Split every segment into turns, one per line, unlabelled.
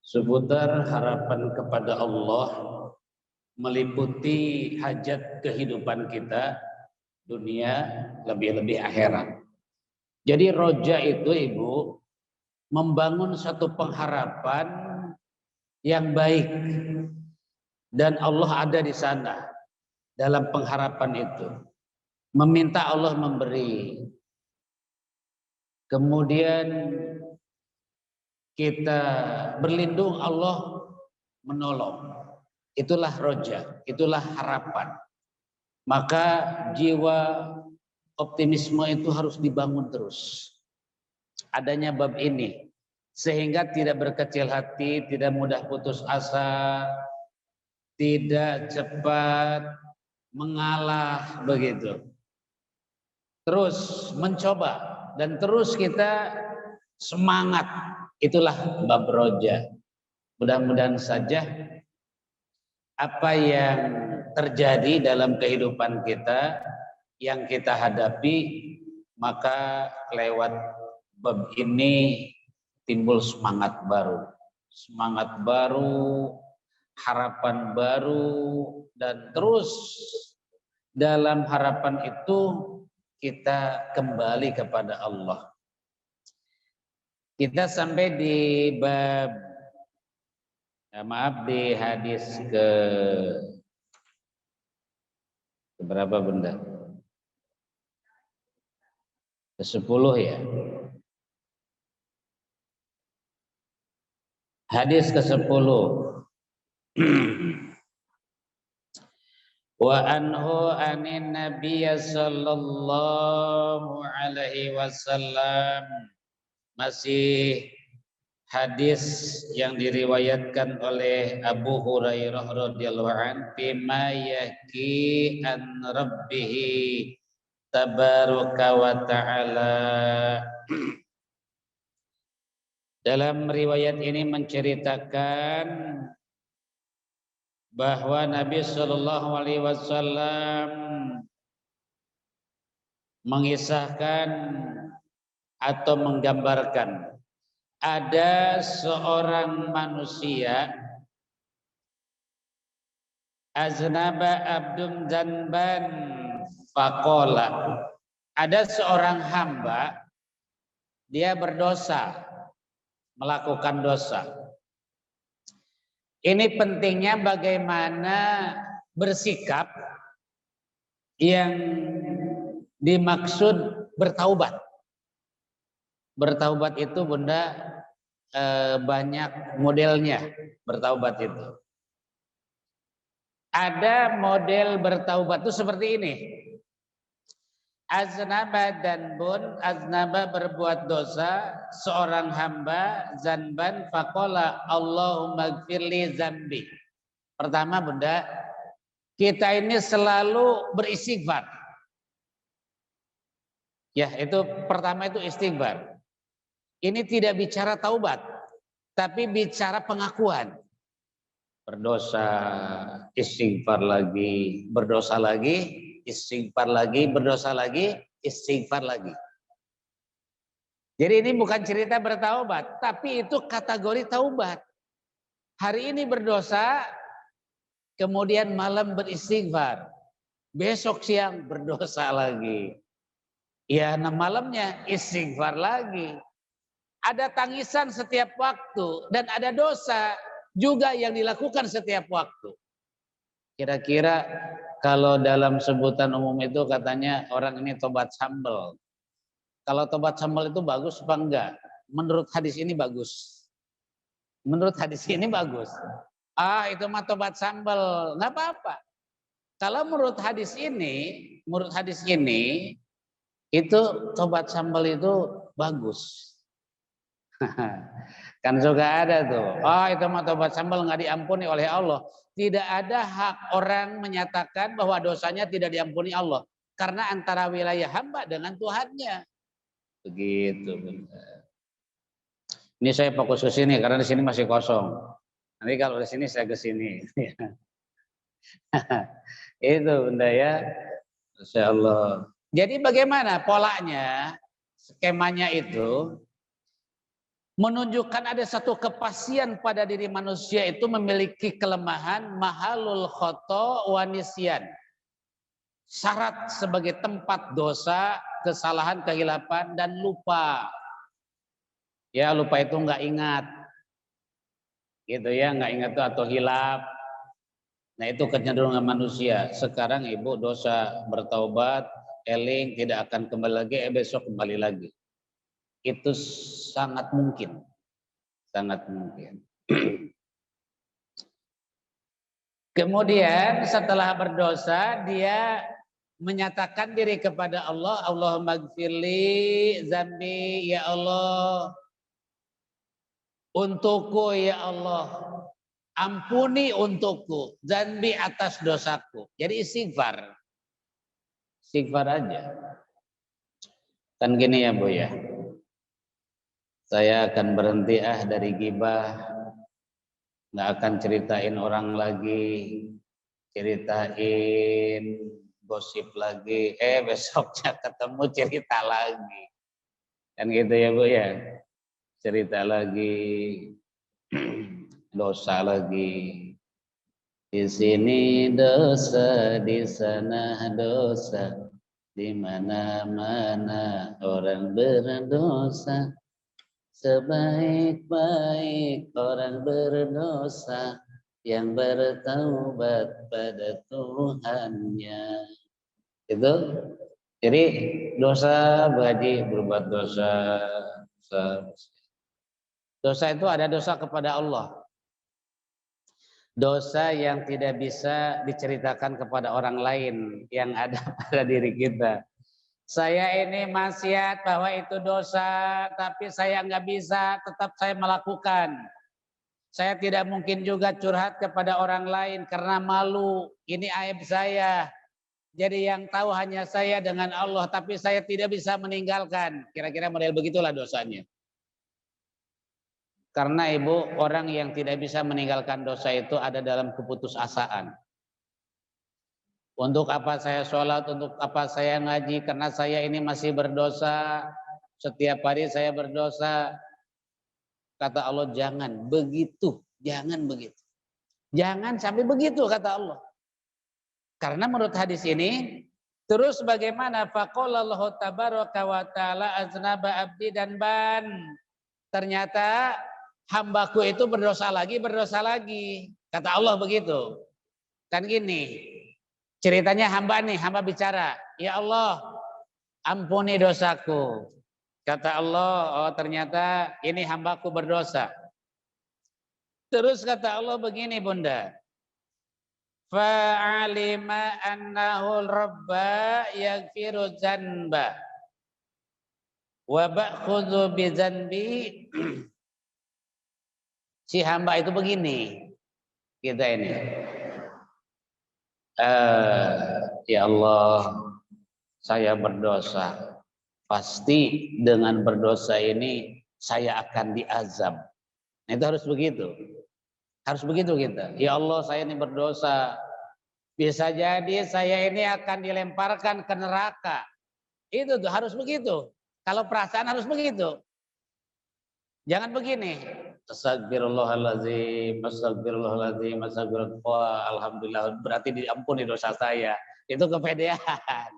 seputar harapan kepada Allah meliputi hajat kehidupan kita dunia lebih-lebih akhirat. Jadi roja itu Ibu membangun satu pengharapan yang baik dan Allah ada di sana dalam pengharapan itu. Meminta Allah memberi. Kemudian kita berlindung Allah menolong. Itulah roja, itulah harapan. Maka jiwa optimisme itu harus dibangun terus. Adanya bab ini sehingga tidak berkecil hati, tidak mudah putus asa, tidak cepat mengalah begitu. Terus mencoba dan terus kita semangat. Itulah bab roja. Mudah-mudahan saja apa yang terjadi dalam kehidupan kita yang kita hadapi, maka lewat bab ini timbul semangat baru, harapan baru, dan terus dalam harapan itu kita kembali kepada Allah. Kita sampai di bab, di hadis ke berapa benda? Ke-10 ya. Hadis ke-10. Wa anhu anin nabiyya sallallahu alaihi wasallam. Masih hadis yang diriwayatkan oleh Abu Hurairah radhiyallahu anhu bima yaqi an rabbih tabaraka wa ta'ala. Dalam riwayat ini menceritakan bahwa Nabi Shallallahu Alaihi Wasallam mengisahkan atau menggambarkan ada seorang manusia aznaba abdum zanban faqala. Ada seorang hamba, dia berdosa, melakukan dosa. Ini pentingnya bagaimana bersikap yang dimaksud bertaubat. Bertaubat itu Bunda banyak modelnya bertaubat itu. Ada model bertaubat itu seperti ini. Aznaba danbun, aznaba berbuat dosa, seorang hamba zanban faqala Allahumma gfirli zambi. Pertama Bunda, kita ini selalu beristighfar. Ya, itu pertama itu istighfar. Ini tidak bicara taubat, tapi bicara pengakuan. Berdosa, istighfar lagi, berdosa lagi, istighfar lagi, berdosa lagi, istighfar lagi. Jadi ini bukan cerita bertaubat, tapi itu kategori taubat. Hari ini berdosa, kemudian malam beristighfar. Besok siang berdosa lagi. Ya, malamnya istighfar lagi. Ada tangisan setiap waktu dan ada dosa juga yang dilakukan setiap waktu. Kira-kira kalau dalam sebutan umum itu katanya orang ini tobat sambal. Kalau tobat sambal itu bagus apa enggak? Menurut hadis ini bagus. Menurut hadis ini bagus. Itu mah tobat sambal, enggak apa-apa. Kalau menurut hadis ini itu tobat sambal itu bagus. Kan juga ada tuh. Itu mah tobat sambal nggak diampuni oleh Allah. Tidak ada hak orang menyatakan bahwa dosanya tidak diampuni Allah. Karena antara wilayah hamba dengan Tuhannya. Begitu. Ini saya fokus ke sini karena di sini masih kosong. Nanti kalau di sini saya ke sini. Itu Bunda ya. Masya Allah. Jadi bagaimana polanya, skemanya itu? menunjukkan ada satu kepastian pada diri manusia itu memiliki kelemahan mahalul khoto wa nisyan. Syarat sebagai tempat dosa, kesalahan, kehilapan, dan lupa. Ya, lupa itu nggak ingat. Gitu ya, nggak ingat itu atau hilap. Nah, itu kecenderungan manusia. Sekarang ibu dosa, bertaubat, eling, tidak akan kembali lagi, besok kembali lagi. Itu sangat mungkin. Sangat mungkin. Kemudian setelah berdosa dia menyatakan diri kepada Allah, Allahumma gfirli zambi, ya Allah, untukku ya Allah, ampuni untukku zambi, atas dosaku. Jadi istighfar. Istighfar aja. Kan gini ya Bu ya. Saya akan berhenti dari gibah, nggak akan ceritain orang lagi, ceritain gosip lagi, besoknya ketemu cerita lagi, kan gitu ya Bu ya, cerita lagi, dosa lagi, di sini dosa, di sana dosa, di mana-mana orang berdosa. Sebaik-baik orang berdosa yang bertaubat pada Tuhannya. Itu. Jadi dosa berarti berbuat dosa. Dosa itu ada dosa kepada Allah. Dosa yang tidak bisa diceritakan kepada orang lain yang ada pada diri kita. Saya ini maksiat bahwa itu dosa, tapi saya nggak bisa, tetap saya melakukan. Saya tidak mungkin juga curhat kepada orang lain karena malu. Ini aib saya. Jadi yang tahu hanya saya dengan Allah, tapi saya tidak bisa meninggalkan. Kira-kira model begitulah dosanya. Karena ibu, orang yang tidak bisa meninggalkan dosa itu ada dalam keputusasaan. Untuk apa saya sholat, untuk apa saya ngaji, karena saya ini masih berdosa. Setiap hari saya berdosa. Kata Allah, jangan begitu. Jangan begitu. Jangan sampai begitu, kata Allah. Karena menurut hadis ini, terus bagaimana? Faqalallahu tabaraka wa ta'ala aznaba abdi dan ban. Ternyata hambaku itu berdosa lagi. Kata Allah begitu. Kan gini. Ceritanya hamba bicara, ya Allah, ampuni dosaku. Kata Allah, oh ternyata ini hambaku berdosa. Terus kata Allah begini Bunda, fa'alima annahu rabba yaghfiru dzanba wa ba'khudhu bi dzanbi. Si hamba itu begini, kita ini. Ya Allah, saya berdosa. Pasti dengan berdosa ini saya akan diazab. Nah, itu harus begitu. Harus begitu kita. Ya Allah, saya ini berdosa. Bisa jadi saya ini akan dilemparkan ke neraka. Itu tuh harus begitu. Kalau perasaan harus begitu. Jangan begini. Astagfirullahaladzim, astagfirullahaladzim, astagfirullah, alhamdulillah, berarti diampuni dosa saya. Itu kepedean.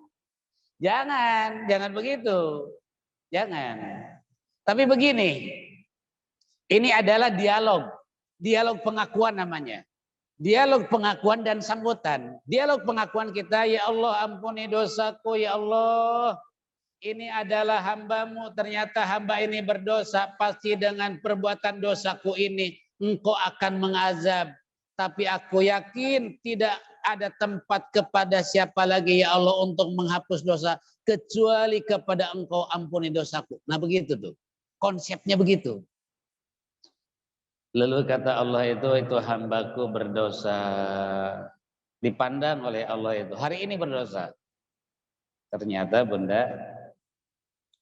Jangan begitu. Jangan. Tapi begini, ini adalah dialog pengakuan namanya. Dialog pengakuan dan sambutan. Dialog pengakuan kita, ya Allah ampuni dosaku, ya Allah. Ini adalah hambamu, ternyata hamba ini berdosa, pasti dengan perbuatan dosaku ini engkau akan mengazab. Tapi aku yakin tidak ada tempat kepada siapa lagi ya Allah untuk menghapus dosa kecuali kepada engkau, ampuni dosaku. Nah begitu tuh, konsepnya begitu. Lalu kata Allah itu hambaku berdosa. Dipandang oleh Allah itu, hari ini berdosa. Ternyata Bunda,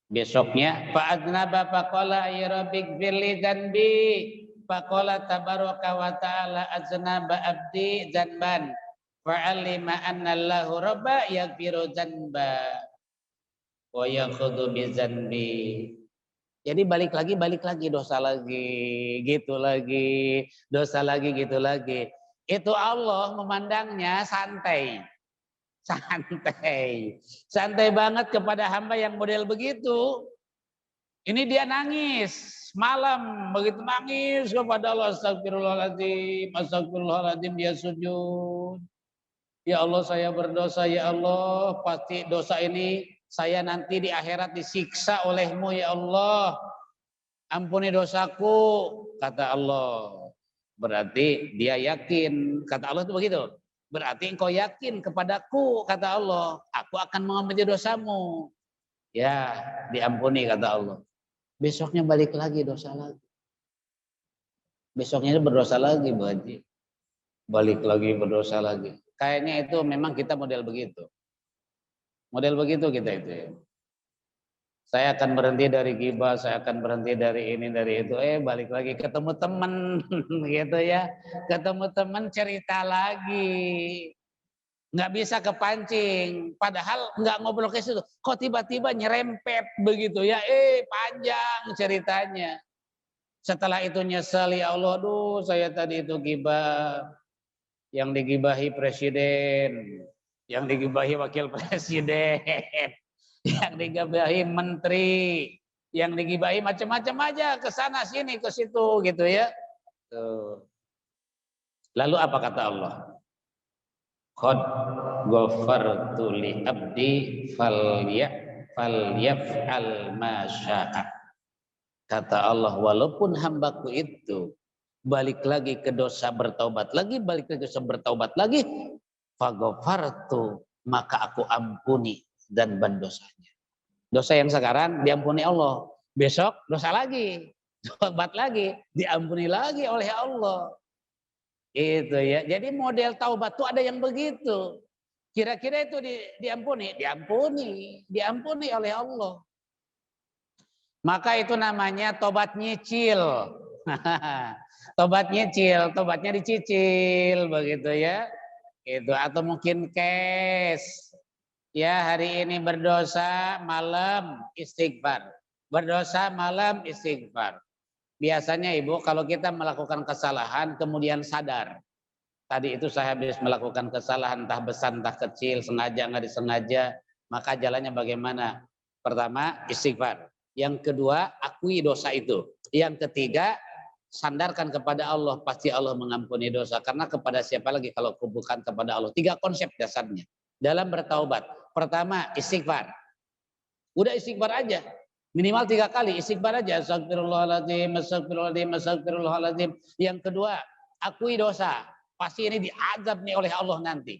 besoknya fa'adnaba faqala ya rabbik firli dzanbi faqala tabaraka wa ta'ala aznaba abdi dzanban fa'alima anna Allahu rabba yaghfiru dzanba wa yakhudhu bi dzanbi. Jadi balik lagi, dosa lagi, gitu lagi, dosa lagi, gitu lagi. Itu Allah memandangnya santai. Santai. Santai banget kepada hamba yang model begitu. Ini dia nangis malam, begitu nangis kepada Allah, astagfirullahaladzim, astagfirullahaladzim, dia sujud. Ya Allah, saya berdosa, ya Allah, pasti dosa ini saya nanti di akhirat disiksa olehmu, ya Allah. Ampuni dosaku, kata Allah. Berarti dia yakin, kata Allah itu begitu. Berarti engkau yakin kepadaku, kata Allah, aku akan mengampuni dosamu. Ya, diampuni, kata Allah. Besoknya balik lagi, dosa lagi. Besoknya berdosa lagi, Bu Haji. Balik lagi, berdosa lagi. Kayaknya itu memang kita model begitu. Model begitu kita itu. Saya akan berhenti dari ghibah, saya akan berhenti dari ini, dari itu. Balik lagi ketemu teman gitu ya. Ketemu teman cerita lagi. Nggak bisa kepancing. Padahal nggak ngobrol ke situ. Kok tiba-tiba nyerempet begitu ya. Panjang ceritanya. Setelah itu nyesel, ya Allah, aduh saya tadi itu ghibah. Yang digibahi presiden, yang digibahi wakil presiden, yang digibahi menteri, yang digibahi macam-macam aja, ke sana sini ke situ gitu ya. Tuh. Lalu apa kata Allah? Qad ghafartu li abdi falyaf'al ma syaa. Kata Allah, walaupun hambaku itu balik lagi ke dosa, bertaubat lagi, balik ke dosa, bertaubat lagi, fagofartu, maka aku ampuni dan ban dosanya. Dosa yang sekarang diampuni Allah, besok dosa lagi, taubat lagi, diampuni lagi oleh Allah. Itu ya. Jadi model taubat tuh ada yang begitu. Kira-kira itu diampuni oleh Allah. Maka itu namanya tobat nyicil. Tobat nyicil, tobatnya dicicil begitu ya. Itu atau mungkin cash. Ya, hari ini berdosa, malam istighfar. Berdosa malam istighfar. Biasanya Ibu kalau kita melakukan kesalahan kemudian sadar. Tadi itu saya habis melakukan kesalahan entah besar entah kecil, sengaja nggak disengaja, maka jalannya bagaimana? Pertama, istighfar. Yang kedua, akui dosa itu. Yang ketiga, sandarkan kepada Allah, pasti Allah mengampuni dosa. Karena kepada siapa lagi kalau bukan kepada Allah. 3 konsep dasarnya dalam bertaubat. Pertama, istighfar. Udah istighfar aja. Minimal 3 kali istighfar aja. Astagfirullahaladzim, astagfirullahaladzim, astagfirullahaladzim. Yang kedua, akui dosa. Pasti ini diazab nih oleh Allah nanti.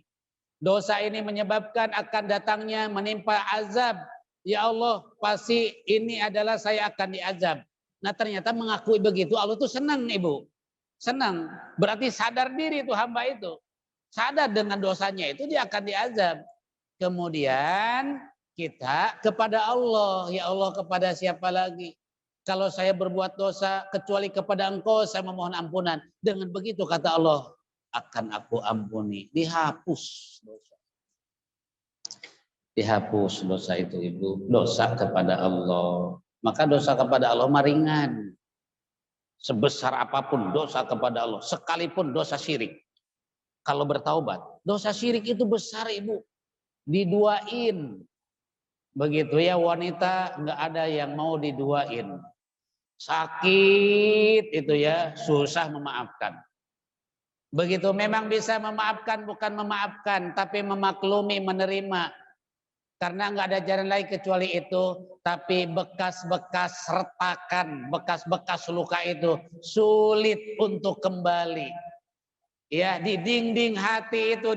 Dosa ini menyebabkan akan datangnya menimpa azab. Ya Allah, pasti ini adalah saya akan diazab. Nah ternyata mengakui begitu, Allah tuh senang Ibu. Senang. Berarti sadar diri itu hamba itu. Sadar dengan dosanya itu dia akan diazab. Kemudian kita kepada Allah. Ya Allah, kepada siapa lagi? Kalau saya berbuat dosa kecuali kepada Engkau saya memohon ampunan. Dengan begitu kata Allah, akan aku ampuni. Dihapus dosa. Dihapus dosa itu Ibu. Dosa kepada Allah. Maka dosa kepada Allah ringan. Sebesar apapun dosa kepada Allah. Sekalipun dosa syirik. Kalau bertaubat. Dosa syirik itu besar Ibu. Diduain. Begitu ya, wanita nggak ada yang mau diduain. Sakit itu ya, susah memaafkan. Begitu memang bisa memaafkan, bukan memaafkan. Tapi memaklumi, menerima. Karena nggak ada jalan lain kecuali itu. Tapi bekas-bekas retakan, bekas-bekas luka itu sulit untuk kembali. Ya, di dinding hati itu,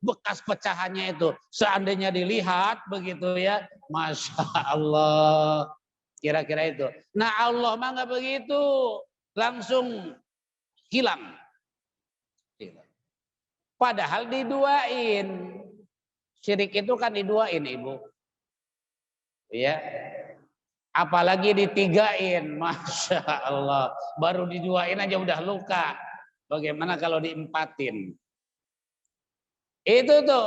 bekas pecahannya itu. Seandainya dilihat begitu ya, Masya Allah. Kira-kira itu. Nah Allah mah nggak begitu. Langsung hilang. Padahal diduain. Syirik itu kan diduain Ibu. Ya. Apalagi ditigain. Masya Allah. Baru diduain aja udah luka. Bagaimana kalau diempatin? Itu tuh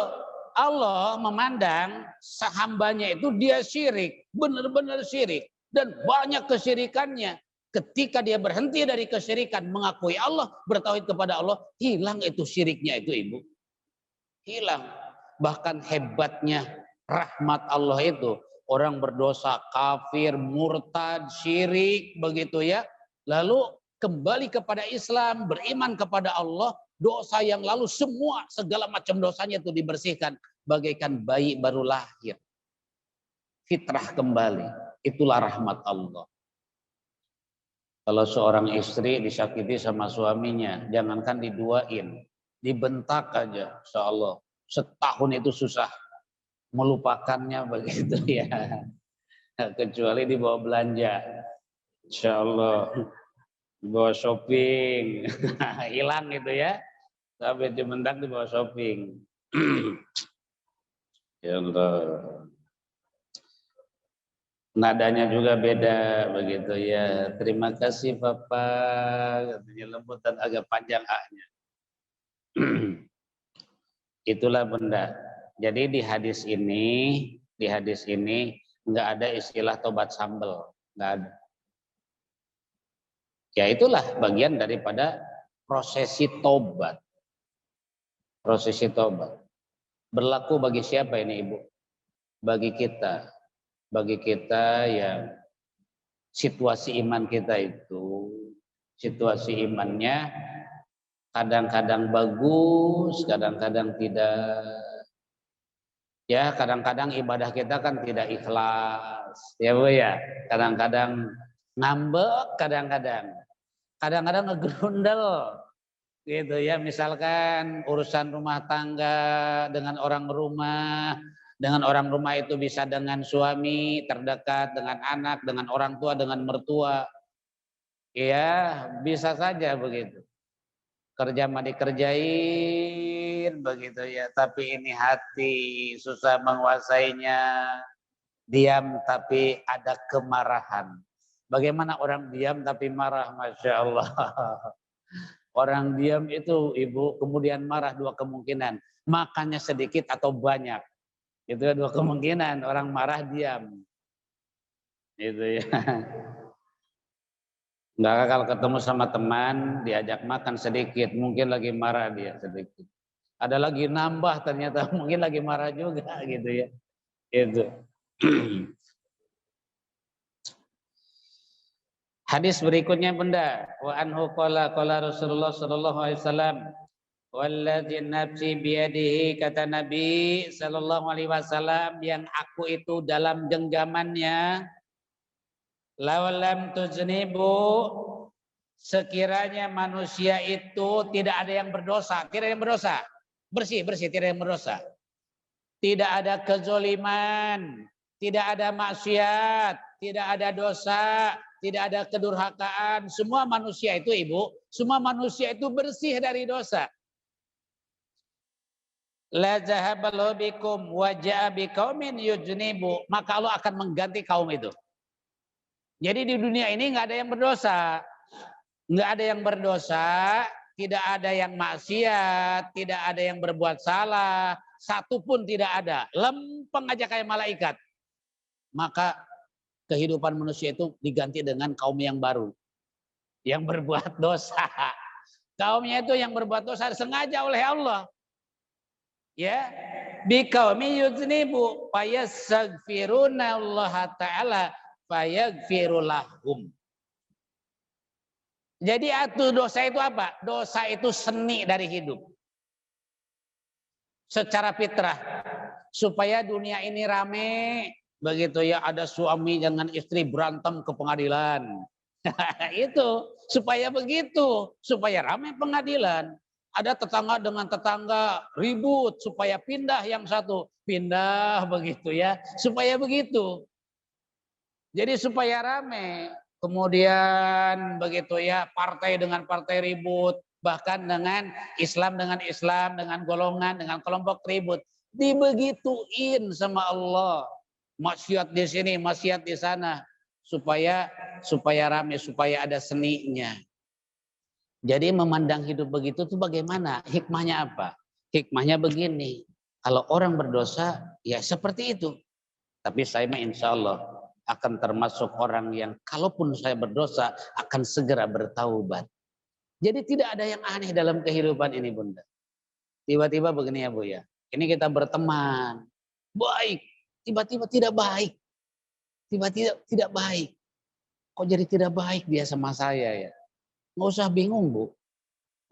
Allah memandang hambanya itu dia syirik. Benar-benar syirik. dan banyak kesyirikannya. Ketika dia berhenti dari kesyirikan, mengakui Allah, bertauhid kepada Allah, hilang itu syiriknya itu ibu. Hilang. Bahkan hebatnya rahmat Allah itu, orang berdosa kafir, murtad, syirik begitu ya, lalu kembali kepada Islam, beriman kepada Allah, dosa yang lalu semua segala macam dosanya itu dibersihkan bagaikan bayi baru lahir. Fitrah kembali. Itulah rahmat Allah. Kalau seorang istri disakiti sama suaminya, jangankan diduain, dibentak aja, insya Allah setahun itu susah melupakannya begitu ya. Kecuali dibawa belanja, insya Allah dibawa shopping, hilang gitu ya. Sampai dibentak dibawa shopping. Ya Allah. Nadanya juga beda begitu ya. Terima kasih Papa, katanya lembut dan agak panjang A-nya. Itulah benda. Jadi di hadis ini nggak ada istilah tobat sambel, nggak ada. Ya itulah bagian daripada prosesi tobat. Prosesi tobat. Berlaku bagi siapa ini Ibu? Bagi kita. Bagi kita yang situasi iman kita itu, situasi imannya kadang-kadang bagus, kadang-kadang tidak. Ya, kadang-kadang ibadah kita kan tidak ikhlas. Ya Bu ya, kadang-kadang ngambek, kadang-kadang ngegerundel. Gitu ya, misalkan urusan rumah tangga dengan orang rumah itu bisa dengan suami terdekat, dengan anak, dengan orang tua, dengan mertua. Ya, bisa saja begitu. Kerja mah dikerjain begitu ya, tapi ini hati susah menguasainya. Diam tapi ada kemarahan. Bagaimana orang diam tapi marah, Masya Allah. Orang diam itu Ibu kemudian marah, dua kemungkinan. Makannya sedikit atau banyak. Itu dua kemungkinan, orang marah diam. Itu ya. Enggak, kalau ketemu sama teman diajak makan sedikit, mungkin lagi marah dia sedikit. Ada lagi nambah ternyata mungkin lagi marah juga gitu ya. Itu. Hadis berikutnya Bunda, wa anhu qala Rasulullah sallallahu alaihi wasallam, walladzi nafsi biyadihi, kata Nabi sallallahu alaihi wasallam yang aku itu dalam genggamannya, lawalam tuznibu, sekiranya manusia itu tidak ada yang berdosa, tidak ada yang berdosa, bersih, tidak ada yang berdosa. Tidak ada kezoliman, tidak ada maksiat, tidak ada dosa, tidak ada kedurhakaan. Semua manusia itu Ibu, semua manusia itu bersih dari dosa. La zahaballahu bikum wa ja'a biqaumin yujnibu, maka Allah akan mengganti kaum itu. Jadi di dunia ini nggak ada yang berdosa. Nggak ada yang berdosa, tidak ada yang maksiat, tidak ada yang berbuat salah, satu pun tidak ada. Lempeng aja kayak malaikat. Maka kehidupan manusia itu diganti dengan kaum yang baru. Yang berbuat dosa. Kaumnya itu yang berbuat dosa sengaja oleh Allah. Ya, biqaumi yuznibu fayastaghfiruna Allah taala fayaghfiru lahum. Jadi dosa itu apa? Dosa itu seni dari hidup. Secara fitrah. Supaya dunia ini rame. Begitu ya, ada suami dengan istri berantem ke pengadilan. Itu. Supaya begitu. Supaya rame pengadilan. Ada tetangga dengan tetangga ribut. Supaya pindah yang satu. Pindah begitu ya. Supaya begitu. Jadi supaya rame. Kemudian begitu ya, partai dengan partai ribut, bahkan dengan Islam, dengan golongan, dengan kelompok ribut, dibegituin sama Allah. Maksiat di sini, maksiat di sana, supaya rame, supaya ada seninya. Jadi memandang hidup begitu tuh bagaimana? Hikmahnya apa? Hikmahnya begini, kalau orang berdosa ya seperti itu. Tapi saya mah insya Allah akan termasuk orang yang kalaupun saya berdosa akan segera bertaubat. Jadi tidak ada yang aneh dalam kehidupan ini, Bunda. Tiba-tiba begini ya, Bu ya. Ini kita berteman, baik, tiba-tiba tidak baik. Tiba-tiba tidak baik. Kok jadi tidak baik dia sama saya ya? Nggak usah bingung, Bu.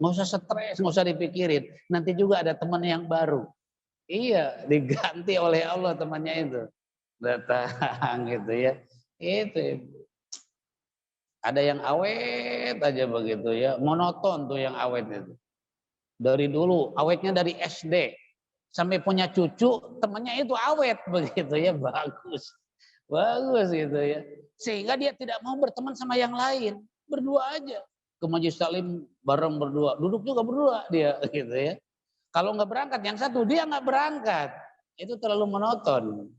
Nggak usah stres, nggak usah dipikirin. Nanti juga ada teman yang baru. Iya, diganti oleh Allah temannya itu. Datang gitu ya. Itu. Ada yang awet aja begitu ya. Monoton tuh yang awet itu. Dari dulu, awetnya dari SD. Sampai punya cucu, temannya itu awet begitu ya. Bagus. Bagus gitu ya. Sehingga dia tidak mau berteman sama yang lain. Berdua aja. Ke majelis taklim bareng berdua. Duduk juga berdua dia gitu ya. Kalau nggak berangkat yang satu, dia nggak berangkat. Itu terlalu monoton.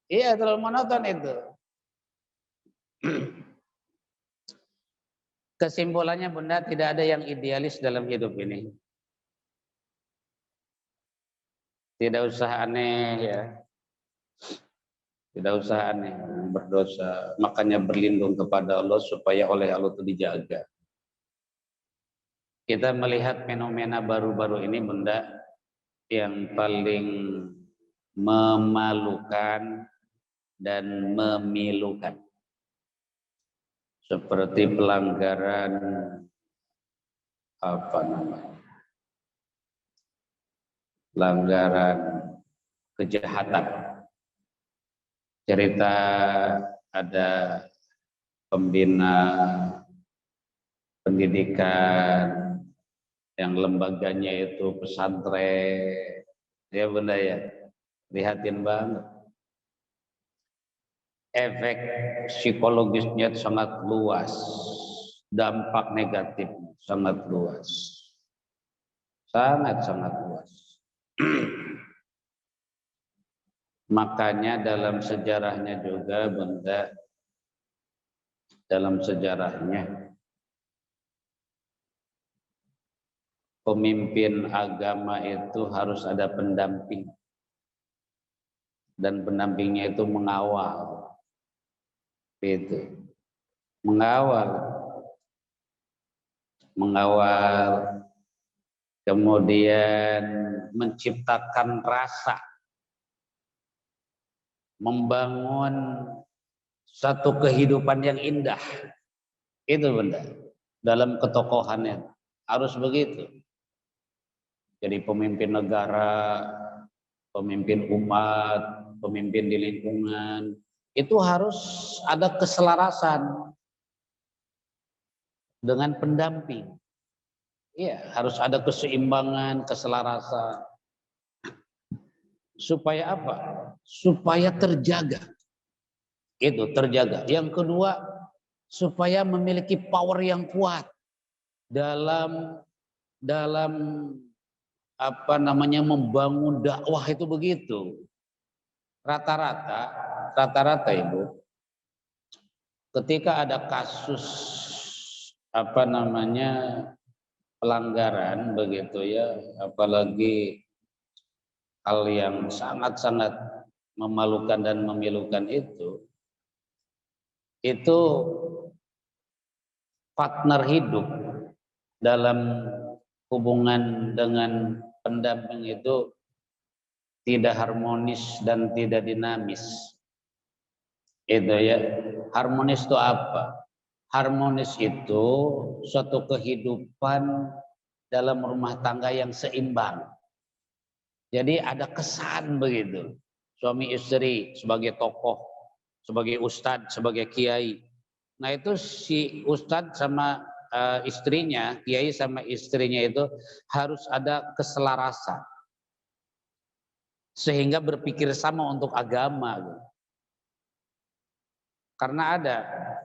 Iya, terlalu monoton itu. Kesimpulannya Bunda, tidak ada yang idealis dalam hidup ini. Tidak usah aneh ya. Tidak usah aneh, berdosa. Makanya berlindung kepada Allah supaya oleh Allah itu dijaga. Kita melihat fenomena baru-baru ini Bunda, yang paling memalukan dan memilukan. Seperti pelanggaran pelanggaran kejahatan. Cerita ada pembina pendidikan yang lembaganya itu pesantren, ya Bunda ya, prihatin banget. Efek psikologisnya sangat luas, dampak negatif sangat luas, sangat luas. Makanya dalam sejarahnya juga Bunda, dalam sejarahnya pemimpin agama itu harus ada pendamping, dan pendampingnya itu mengawal. Itu mengawal, kemudian menciptakan rasa, membangun satu kehidupan yang indah. Itu Bunda, dalam ketokohannya harus begitu. Jadi pemimpin negara, pemimpin umat, pemimpin di lingkungan, itu harus ada keselarasan dengan pendamping. Iya, harus ada keseimbangan, keselarasan. Supaya apa? Supaya terjaga. Itu terjaga. Yang kedua, supaya memiliki power yang kuat dalam membangun dakwah itu begitu. Rata-rata Ibu, ketika ada kasus pelanggaran begitu ya, apalagi hal yang sangat-sangat memalukan dan memilukan itu partner hidup dalam hubungan dengan pendamping itu tidak harmonis dan tidak dinamis. Itu ya. Harmonis itu apa? Harmonis itu suatu kehidupan dalam rumah tangga yang seimbang. Jadi ada kesan begitu. Suami istri sebagai tokoh, sebagai ustadz, sebagai kiai. Nah itu si ustadz sama istrinya, kiai sama istrinya itu harus ada keselarasan. Sehingga berpikir sama untuk agama. Karena ada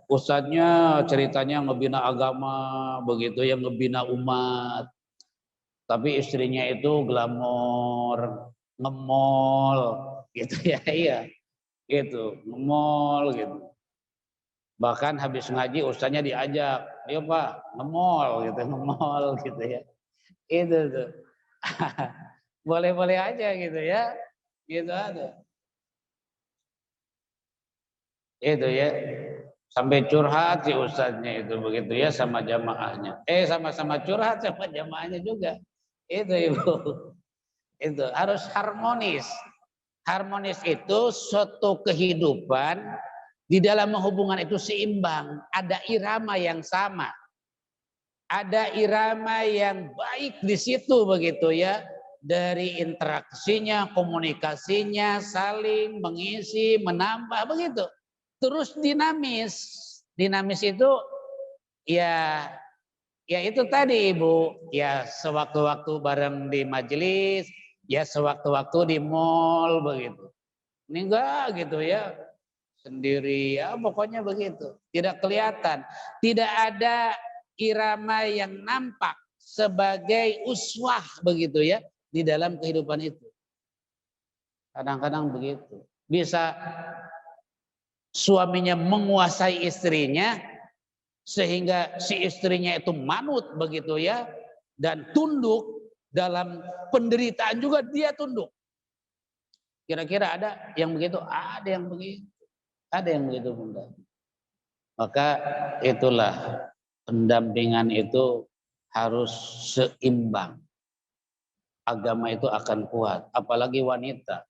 ustadznya ceritanya ngebina agama begitu ya, ngebina umat, tapi istrinya itu glamor, ngemol gitu ya, iya gitu, ngemol gitu. Bahkan habis ngaji ustadznya diajak, ayo Pak ngemol gitu ya, itu tuh. Boleh-boleh aja gitu ya, gitu ada. Itu ya. Sampai curhat si ustadznya itu begitu ya sama jamaahnya. Sama-sama curhat sama jamaahnya juga. Itu Ibu. Itu harus harmonis. Harmonis itu suatu kehidupan di dalam hubungan itu seimbang. Ada irama yang sama. Ada irama yang baik di situ begitu ya. Dari interaksinya, komunikasinya, saling mengisi, menambah begitu. Terus dinamis. Dinamis itu ya itu tadi Ibu, ya sewaktu-waktu bareng di majelis, ya sewaktu-waktu di mall begitu. Ini enggak gitu ya. Sendiri ya pokoknya begitu. Tidak kelihatan. Tidak ada irama yang nampak sebagai uswah begitu ya di dalam kehidupan itu. Kadang-kadang begitu. Bisa suaminya menguasai istrinya sehingga si istrinya itu manut begitu ya dan tunduk, dalam penderitaan juga dia tunduk. Kira-kira ada yang begitu? Ada yang begitu. Ada yang begitu Bunda. Maka itulah pendampingan itu harus seimbang. Agama itu akan kuat, apalagi wanita.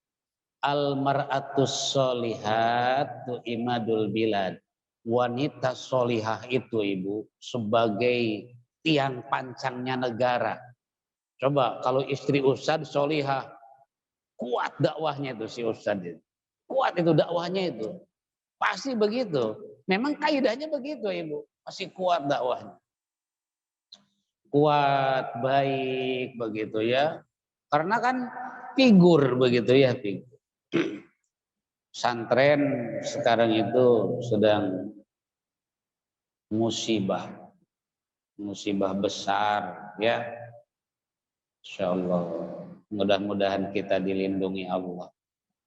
Al mar'atus solihatu imadul bilad. Wanita solihah itu Ibu sebagai tiang pancangnya negara. Coba kalau istri ustadz solihah, kuat dakwahnya itu si ustadz itu. Kuat itu dakwahnya itu. Pasti begitu. Memang kaidahnya begitu Ibu. Pasti kuat dakwahnya. Kuat, baik begitu ya. Karena kan figur begitu ya, figur. Pesantren sekarang itu sedang musibah besar ya. Insya Allah mudah-mudahan kita dilindungi Allah,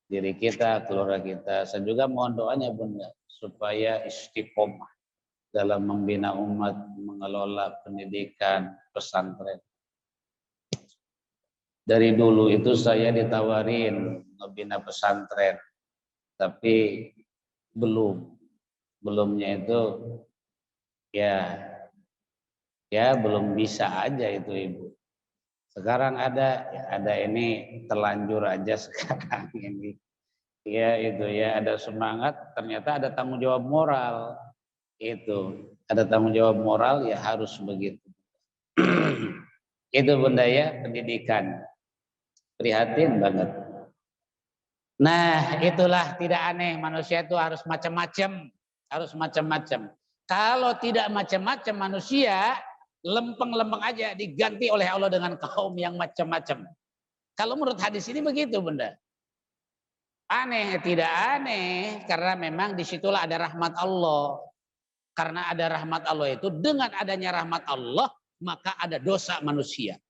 diri kita, keluarga kita. Saya juga mohon doanya Bunda supaya istiqomah dalam membina umat, mengelola pendidikan pesantren. Dari dulu itu saya ditawarin membina pesantren, tapi belumnya itu ya belum bisa aja itu Ibu. Sekarang ada ini terlanjur aja sekarang ini. Ya itu ya ada semangat, ternyata ada tanggung jawab moral. Itu ada tanggung jawab moral ya harus begitu. Itu Bunda ya pendidikan. Prihatin banget. Nah, itulah tidak aneh manusia itu harus macam-macam, Kalau tidak macam-macam manusia, lempeng-lempeng aja diganti oleh Allah dengan kaum yang macam-macam. Kalau menurut hadis ini begitu, Bunda. Aneh, tidak aneh karena memang disitulah ada rahmat Allah. Karena ada rahmat Allah itu, dengan adanya rahmat Allah, maka ada dosa manusia.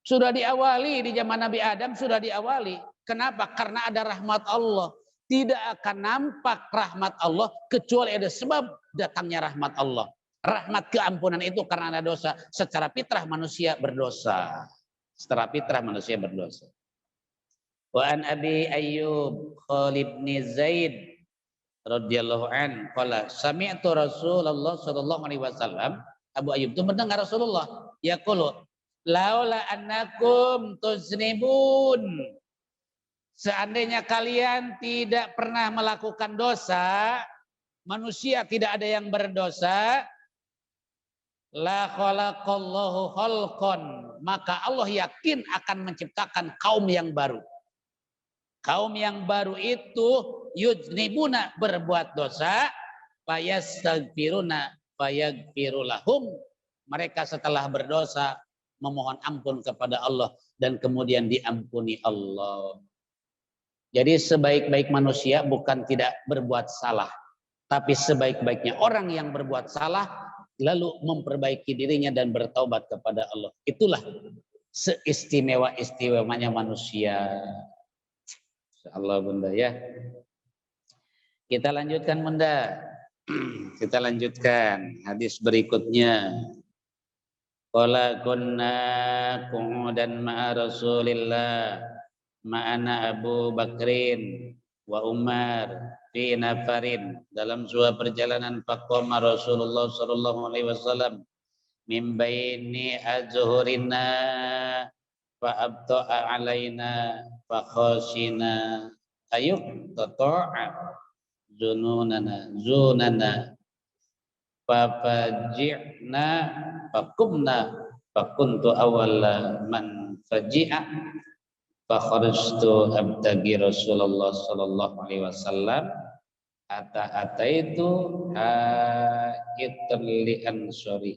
Sudah diawali di zaman Nabi Adam, sudah diawali. Kenapa? Karena ada rahmat Allah. Tidak akan nampak rahmat Allah kecuali ada sebab datangnya rahmat Allah. Rahmat keampunan itu karena ada dosa. Secara fitrah manusia berdosa. Secara fitrah manusia berdosa. Wa an Abi Ayyub Khalid bin Zaid radhiyallahu an qala sami'tu Rasulullah sallallahu alaihi wasallam. Abu Ayyub itu mendengar Rasulullah yaqulu laula annakum tuznibun. Seandainya kalian tidak pernah melakukan dosa, manusia tidak ada yang berdosa, la khalaqallahu khalqan, maka Allah yakin akan menciptakan kaum yang baru. Kaum yang baru itu yuznibuna berbuat dosa, fayastaghfiruna fayaghfirulahum. Mereka setelah berdosa memohon ampun kepada Allah dan kemudian diampuni Allah. Jadi sebaik-baik manusia bukan tidak berbuat salah, tapi sebaik-baiknya orang yang berbuat salah lalu memperbaiki dirinya dan bertaubat kepada Allah. Itulah seistimewa-istimewanya manusia. Insyaallah Bunda ya. Kita lanjutkan Bunda. Kita lanjutkan hadis berikutnya. Qala kunna qu'udan ma'a Rasulillah ma'ana Abu Bakrin wa Umar fi nafarin, dalam sebuah perjalanan, faqama Rasulullah sallallahu alaihi wasallam min baini azhurina fa abta'a alaina fa khashina ayuk tata'a zunana fafaji'na fakumna fakuntu awalla man faji'a fakharajtu abtagi Rasulullah sallallahu alaihi wasallam ataitu haitun li ansori.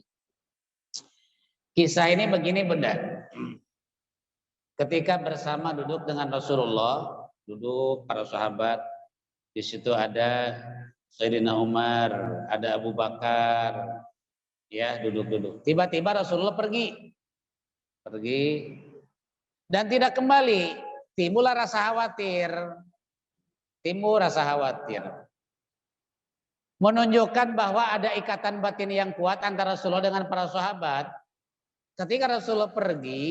Kisah ini begini Bunda. Ketika bersama duduk dengan Rasulullah, duduk para sahabat, di situ ada Sayyidina Umar, ada Abu Bakar, ya duduk-duduk. Tiba-tiba Rasulullah pergi dan tidak kembali. Timbullah rasa khawatir, menunjukkan bahwa ada ikatan batin yang kuat antara Rasulullah dengan para sahabat. Ketika Rasulullah pergi,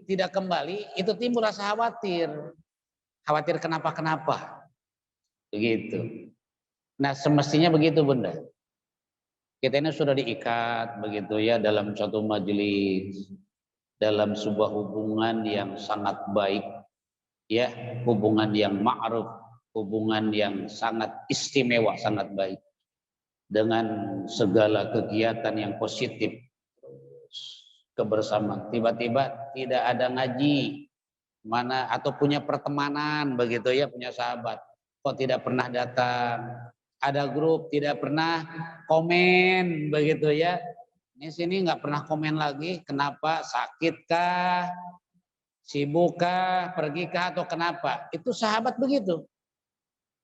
tidak kembali, itu timbul rasa khawatir. Khawatir kenapa-kenapa. Begitu. Nah, semestinya begitu Bunda. Kita ini sudah diikat begitu ya dalam suatu majelis, dalam sebuah hubungan yang sangat baik, ya, hubungan yang ma'ruf, hubungan yang sangat istimewa, sangat baik, dengan segala kegiatan yang positif, kebersamaan. Tiba-tiba tidak ada ngaji mana atau punya pertemanan begitu ya, punya sahabat kok tidak pernah datang, ada grup tidak pernah komen begitu ya, ini sini nggak pernah komen lagi, kenapa, sakitkah, sibukkah, pergikah atau kenapa? Itu sahabat begitu.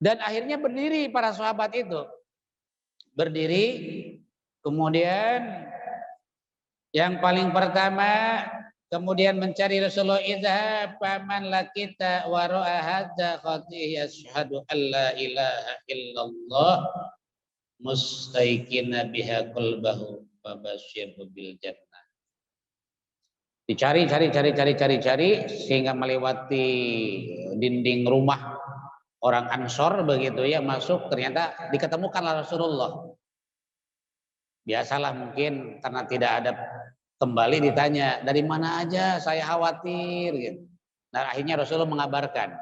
Dan akhirnya berdiri para sahabat itu, berdiri, kemudian yang paling pertama kemudian mencari Rasulullah, idza faman lakita wa ra'a hadza qati yashhadu alla ilaha illallah mustaiqina biha qalbahu fabasyirhu bil jannah. Dicari sehingga melewati dinding rumah orang Ansor begitu ya, masuk, ternyata diketemukanlah Rasulullah. Biasalah mungkin karena tidak ada, kembali ditanya, dari mana aja, saya khawatir gitu. Nah, akhirnya Rasulullah mengabarkan,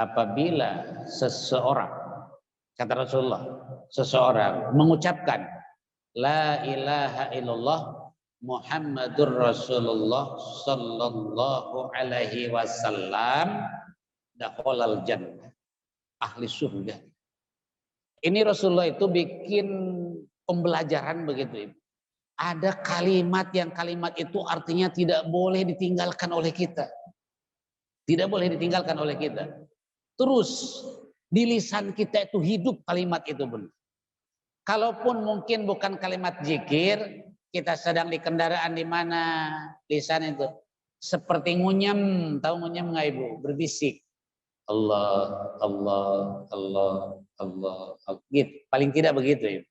apabila seseorang, kata Rasulullah, seseorang mengucapkan la ilaha illallah Muhammadur Rasulullah sallallahu alaihi wasallam dakhalal jannah, ahli surga. Ini Rasulullah itu bikin pembelajaran begitu. Ada kalimat yang kalimat itu artinya tidak boleh ditinggalkan oleh kita. Tidak boleh ditinggalkan oleh kita. Terus di lisan kita itu hidup kalimat itu benar. Kalaupun mungkin bukan kalimat zikir, kita sedang di kendaraan di mana lisan itu seperti ngunyem, tahu ngunyem nggak Ibu? Berbisik. Allah, Allah, Allah, Allah, Allah. Gitu. Paling tidak begitu ya.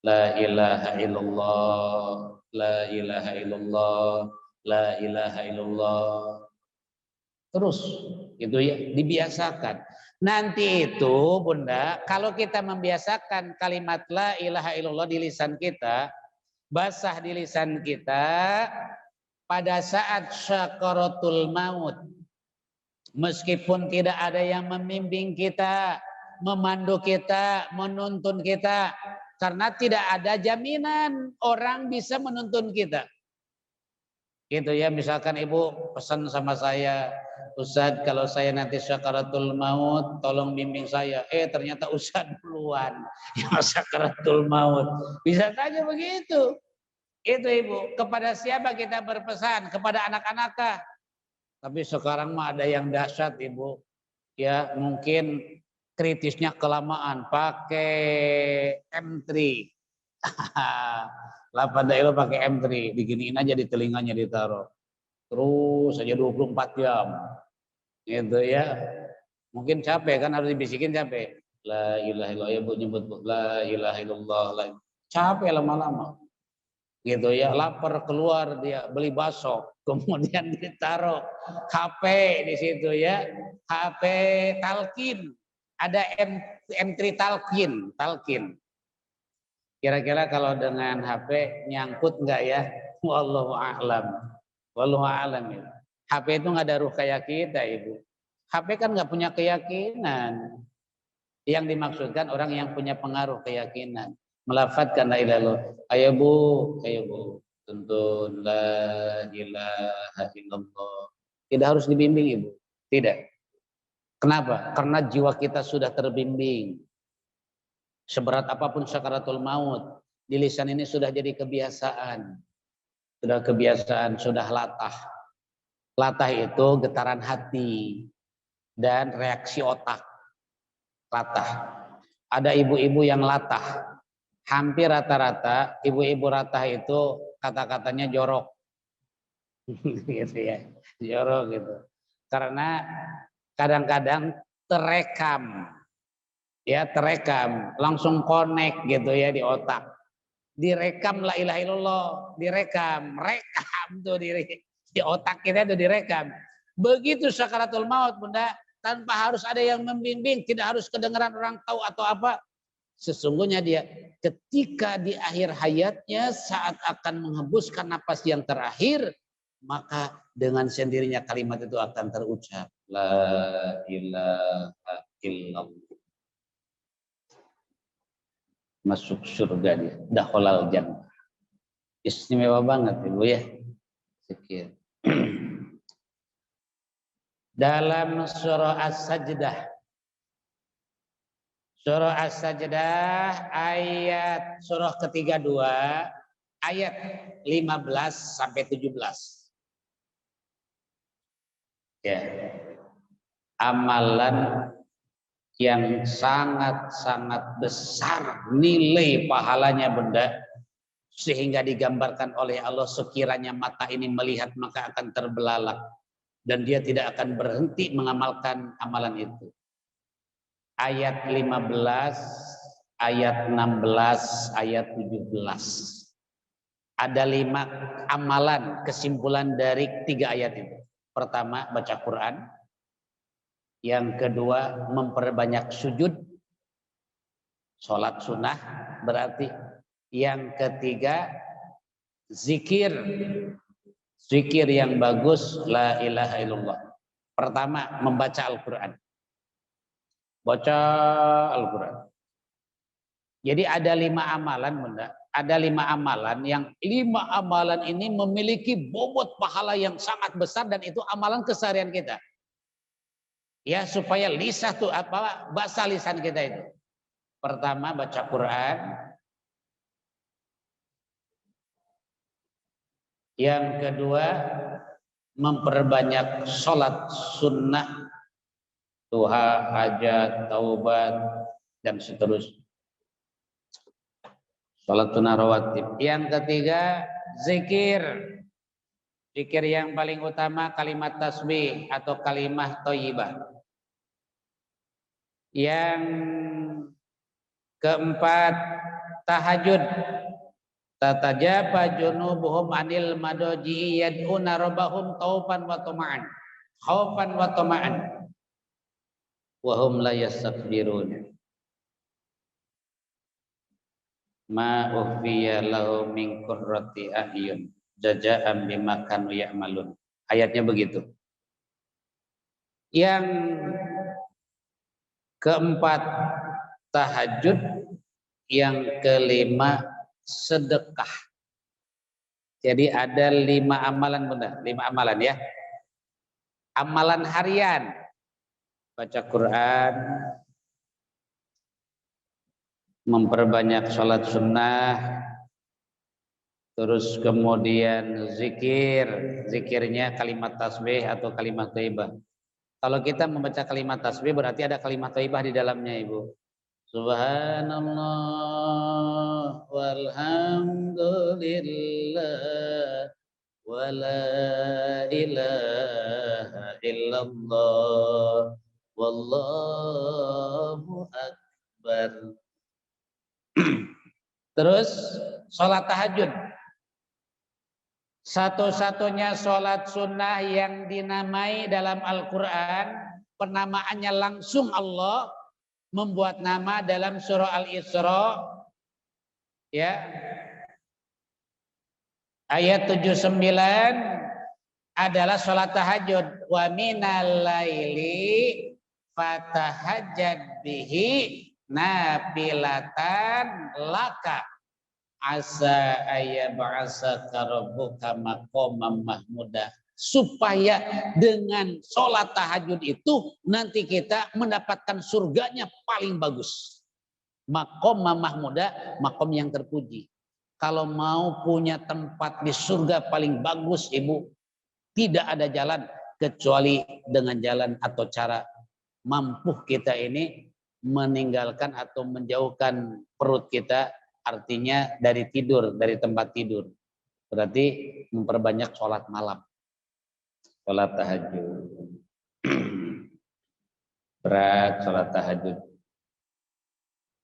La ilaha illallah, la ilaha illallah, la ilaha illallah. Terus gitu ya, dibiasakan. Nanti itu Bunda, kalau kita membiasakan kalimat la ilaha illallah di lisan kita, basah di lisan kita, pada saat syakaratul maut, meskipun tidak ada yang membimbing kita, memandu kita, menuntun kita, karena tidak ada jaminan orang bisa menuntun kita. Gitu ya, misalkan Ibu pesan sama saya, Ustadz kalau saya nanti syakaratul maut tolong bimbing saya. Ternyata Ustadz duluan yang syakaratul maut. Bisa saja begitu. Itu Ibu, kepada siapa kita berpesan? Kepada anak-anak kah? Tapi sekarang mah ada yang dahsyat Ibu. Ya, mungkin kritisnya kelamaan, pakai M3. Lapan daerah pakai M3, diginiin aja di telinganya ditaruh. Terus saja 24 jam. Gitu ya. Mungkin capek kan, harus dibisikin capek. La ilaha illallah, ya Bu, nyebut Bu. La ilaha illallah. Capek lama-lama. Gitu ya, lapar keluar dia beli bakso, kemudian ditaruh HP di situ ya. HP talqin. Ada M3 talqin. Kira-kira kalau dengan HP nyangkut nggak ya? Wallahu a'lam. Wallahu a'lam. HP itu nggak ada ruh kayak kita, Ibu. HP kan nggak punya keyakinan. Yang dimaksudkan orang yang punya pengaruh keyakinan. Melafadzkan la ilaha illallah. Ayo Bu, tuntun la ilaha illallah. Tidak harus dibimbing, Ibu. Tidak. Kenapa? Karena jiwa kita sudah terbimbing. Seberat apapun sakaratul maut, di lisan ini sudah jadi kebiasaan. Sudah kebiasaan, sudah latah. Latah itu getaran hati dan reaksi otak. Latah. Ada ibu-ibu yang latah. Hampir rata-rata ibu-ibu latah itu kata-katanya jorok. Gitu ya. Jorok gitu. Karena kadang-kadang terekam. Ya, terekam, langsung connect gitu ya di otak. Direkam la ilaha illallah, rekam tuh di otak kita itu direkam. Begitu sakaratul maut, Bunda, tanpa harus ada yang membimbing, tidak harus kedengaran orang tahu atau apa. Sesungguhnya dia ketika di akhir hayatnya saat akan menghembuskan napas yang terakhir, maka dengan sendirinya kalimat itu akan terucap, la ilaha illallah. Masuk surga dia, dakhalal jannah. Istimewa banget Ibu ya. Sekian. Dalam surah As-Sajdah. Surah As-Sajdah ayat surah ketiga 2 ayat 15 sampai 17. Ya. Amalan yang sangat-sangat besar nilai pahalanya, Bunda, sehingga digambarkan oleh Allah sekiranya mata ini melihat maka akan terbelalak dan dia tidak akan berhenti mengamalkan amalan itu. Ayat 15, ayat 16, ayat 17. Ada 5 amalan kesimpulan dari 3 ayat itu. Pertama, baca Quran. Yang kedua, memperbanyak sujud, sholat sunnah berarti. Yang ketiga, zikir. Zikir yang bagus, la ilaha illallah. Pertama, membaca Al-Quran. Baca Al-Quran. Jadi ada 5 amalan, Bunda. Ada 5 amalan yang 5 amalan ini memiliki bobot pahala yang sangat besar dan itu amalan keseharian kita. Ya, supaya lisan tuh apa bahasa lisan kita itu. Pertama, baca Quran. Yang kedua, memperbanyak sholat sunnah, duha, hajat, taubat, dan seterusnya. Sholat sunnah rawatib. Yang ketiga, zikir. Zikir yang paling utama kalimat tasbih atau kalimah thayyibah. Yang keempat, tahajud. Tatajafa junubuhum anil madoji yad'una rabbahum taufan wa tama'an. Khaufan wa tama'an. Wa hum la yastakbirun. Ma ukhfiya lahu min qurrati a'yun jazaa'an bima kanu ya'malun. Ayatnya begitu. Yang keempat, tahajud. Yang kelima, sedekah. Jadi ada 5 amalan, Bunda. 5 amalan ya. Amalan harian, baca Quran, memperbanyak sholat sunnah, terus kemudian zikir. Zikirnya kalimat tasbih atau kalimat thayyibah. Kalau kita membaca kalimat tasbih berarti ada kalimat thayyibah di dalamnya, Ibu. Subhanallah walhamdulillah wa la ilaha illallah wallahu akbar. Terus sholat tahajud. Satu-satunya sholat sunnah yang dinamai dalam Al-Quran, penamaannya langsung Allah, membuat nama dalam surah Al-Isra ya. Ayat 79 adalah sholat tahajud. Wa minal laili fatahajjad bihi nafilatan laka asa ayyab'asaka rabbuka maqaman mahmuda. Supaya dengan sholat tahajud itu nanti kita mendapatkan surganya paling bagus. Maqam mahmuda, makom yang terpuji. Kalau mau punya tempat di surga paling bagus, Ibu, tidak ada jalan kecuali dengan jalan atau cara mampu kita ini meninggalkan atau menjauhkan perut kita, artinya dari tidur, dari tempat tidur. Berarti memperbanyak sholat malam, sholat tahajud. Berat sholat tahajud.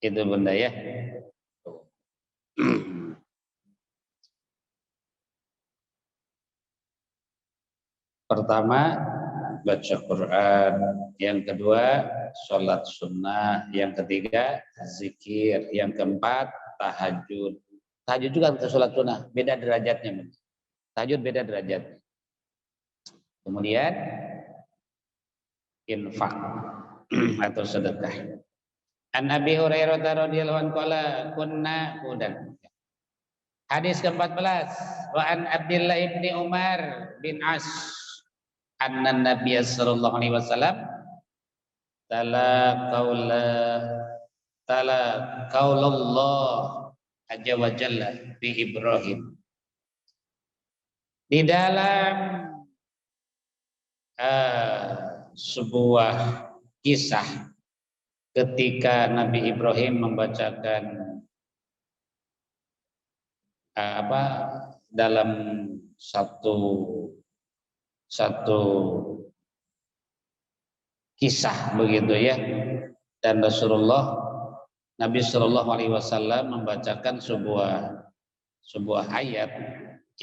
Itu Bunda ya. Pertama, baca Quran. Yang kedua, sholat sunnah. Yang ketiga, zikir. Yang keempat, tahajud. Tahajud juga ke sholat sunnah. Beda derajatnya. Tahajud beda derajat. Kemudian, infak atau sedekah. An Abi Hurairah radhiyallahu anhu qala kunna hudan. Hadis ke-14, wa an Abdullah ibni Umar bin As anna Nabiy sallallahu alaihi wasallam tala qaulullah azza wa jalla bi Ibrahim. Di dalam sebuah kisah ketika Nabi Ibrahim membacakan dalam satu kisah begitu ya, dan Nabi Shallallahu Alaihi Wasallam membacakan sebuah ayat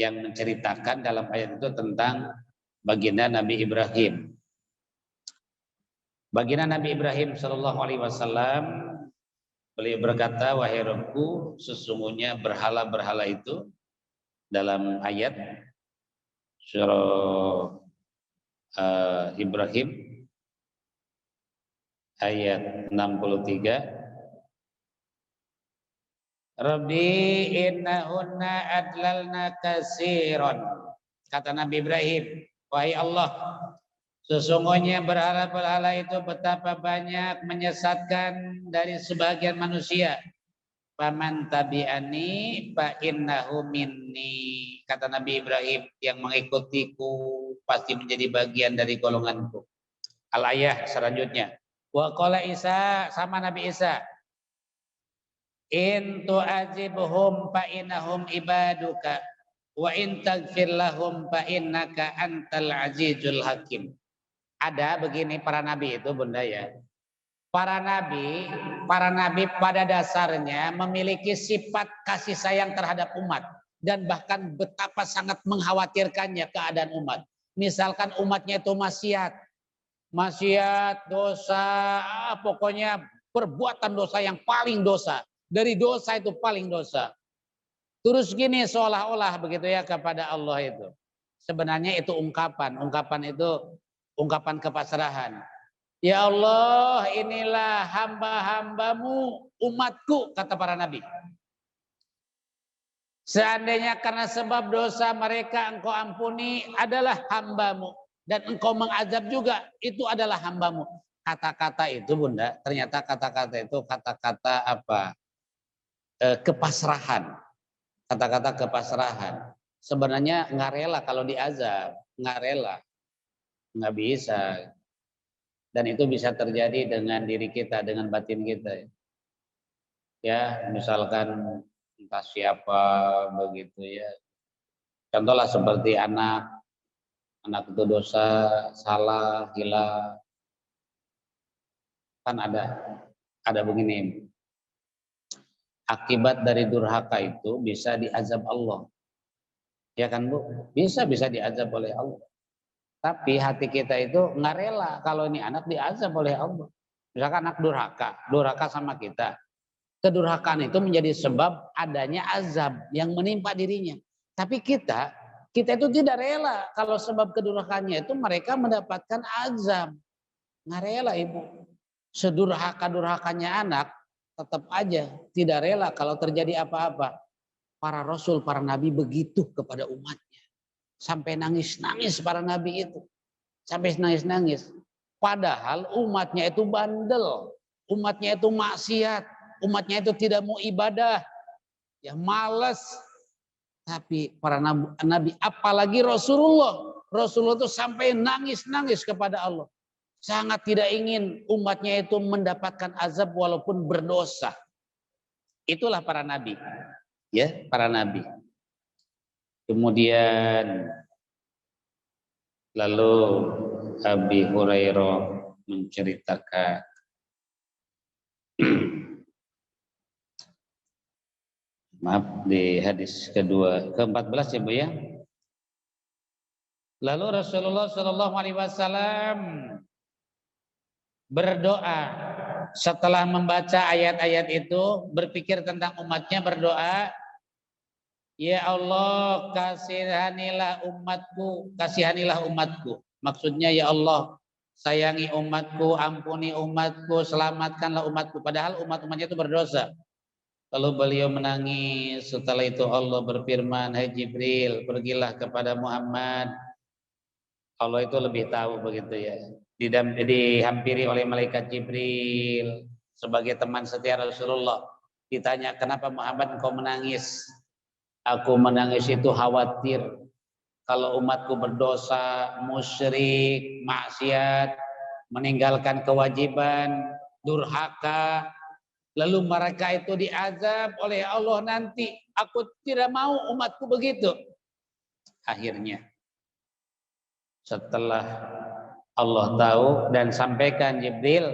yang menceritakan dalam ayat itu tentang baginda Nabi Ibrahim. Baginda Nabi Ibrahim Shallallahu Alaihi Wasallam, beliau berkata, wahai Rabbku, sesungguhnya berhala-berhala itu dalam ayat surah Ibrahim ayat 63, Rabbi innahunna adlalna katsiran. Kata Nabi Ibrahim, wahai Allah, sesungguhnya berhala-berhala itu betapa banyak menyesatkan dari sebagian manusia. Faman tabi'ani fa innahu minni. Kata Nabi Ibrahim, yang mengikutiku pasti menjadi bagian dari golonganku. Al-ayah selanjutnya. Wa qala Isa, sama Nabi Isa, in tu'azibhum fa innahum ibaduka wa in taghfir lahum fa innaka antal azizul hakim. Ada begini para nabi itu Bunda ya. Para nabi pada dasarnya memiliki sifat kasih sayang terhadap umat dan bahkan betapa sangat mengkhawatirkannya keadaan umat. Misalkan umatnya itu maksiat, dosa, pokoknya perbuatan dosa yang paling dosa. Dari dosa itu paling dosa. Terus gini seolah-olah begitu ya kepada Allah itu. Sebenarnya itu ungkapan itu ungkapan kepasrahan. Ya Allah, inilah hamba-hambamu, umatku, kata para nabi. Seandainya karena sebab dosa mereka engkau ampuni adalah hambamu. Dan engkau mengazab juga, itu adalah hambamu. Kata-kata itu Bunda, ternyata kata-kata itu kata-kata apa? Kepasrahan. Kata-kata kepasrahan. Sebenarnya nggak rela kalau diazab. Nggak rela. Nggak bisa. Dan itu bisa terjadi dengan diri kita, dengan batin kita. Ya, misalkan entah siapa begitu ya. Contohlah seperti anak itu dosa, salah, gila. Kan ada begini. Akibat dari durhaka itu bisa diazab Allah. Ya kan Bu? Bisa diazab oleh Allah. Tapi hati kita itu nggak rela kalau ini anak diazab oleh Allah. Misalkan anak durhaka sama kita. Kedurhakaan itu menjadi sebab adanya azab yang menimpa dirinya. Tapi kita itu tidak rela kalau sebab kedurhakaannya itu mereka mendapatkan azab. Nggak rela ibu. Sedurhaka-durhakanya anak tetap aja tidak rela kalau terjadi apa-apa. Para rasul, para nabi begitu kepada umatnya. Sampai nangis-nangis para nabi itu. Sampai nangis-nangis. Padahal umatnya itu bandel. Umatnya itu maksiat. Umatnya itu tidak mau ibadah. Ya malas. Tapi para nabi, apalagi Rasulullah. Rasulullah itu sampai nangis-nangis kepada Allah. Sangat tidak ingin umatnya itu mendapatkan azab walaupun berdosa. Itulah para nabi. Ya, para nabi. Kemudian lalu Abi Hurairah menceritakan maaf di hadis ke-14 ya Bu ya. Lalu Rasulullah Shallallahu Alaihi Wasallam berdoa setelah membaca ayat-ayat itu, berpikir tentang umatnya, berdoa, ya Allah kasihanilah umatku. Maksudnya ya Allah sayangi umatku, ampuni umatku, selamatkanlah umatku. Padahal umatnya itu berdosa. Lalu beliau menangis. Setelah itu Allah berfirman, hai Jibril, pergilah kepada Muhammad. Allah itu lebih tahu begitu ya. Dihampiri oleh malaikat Jibril sebagai teman setia Rasulullah. Ditanya, kenapa Muhammad engkau menangis? Aku menangis itu khawatir kalau umatku berdosa, musyrik, maksiat, meninggalkan kewajiban, durhaka, lalu mereka itu diazab oleh Allah nanti. Aku tidak mau umatku begitu. Akhirnya setelah Allah tahu dan sampaikan Jibril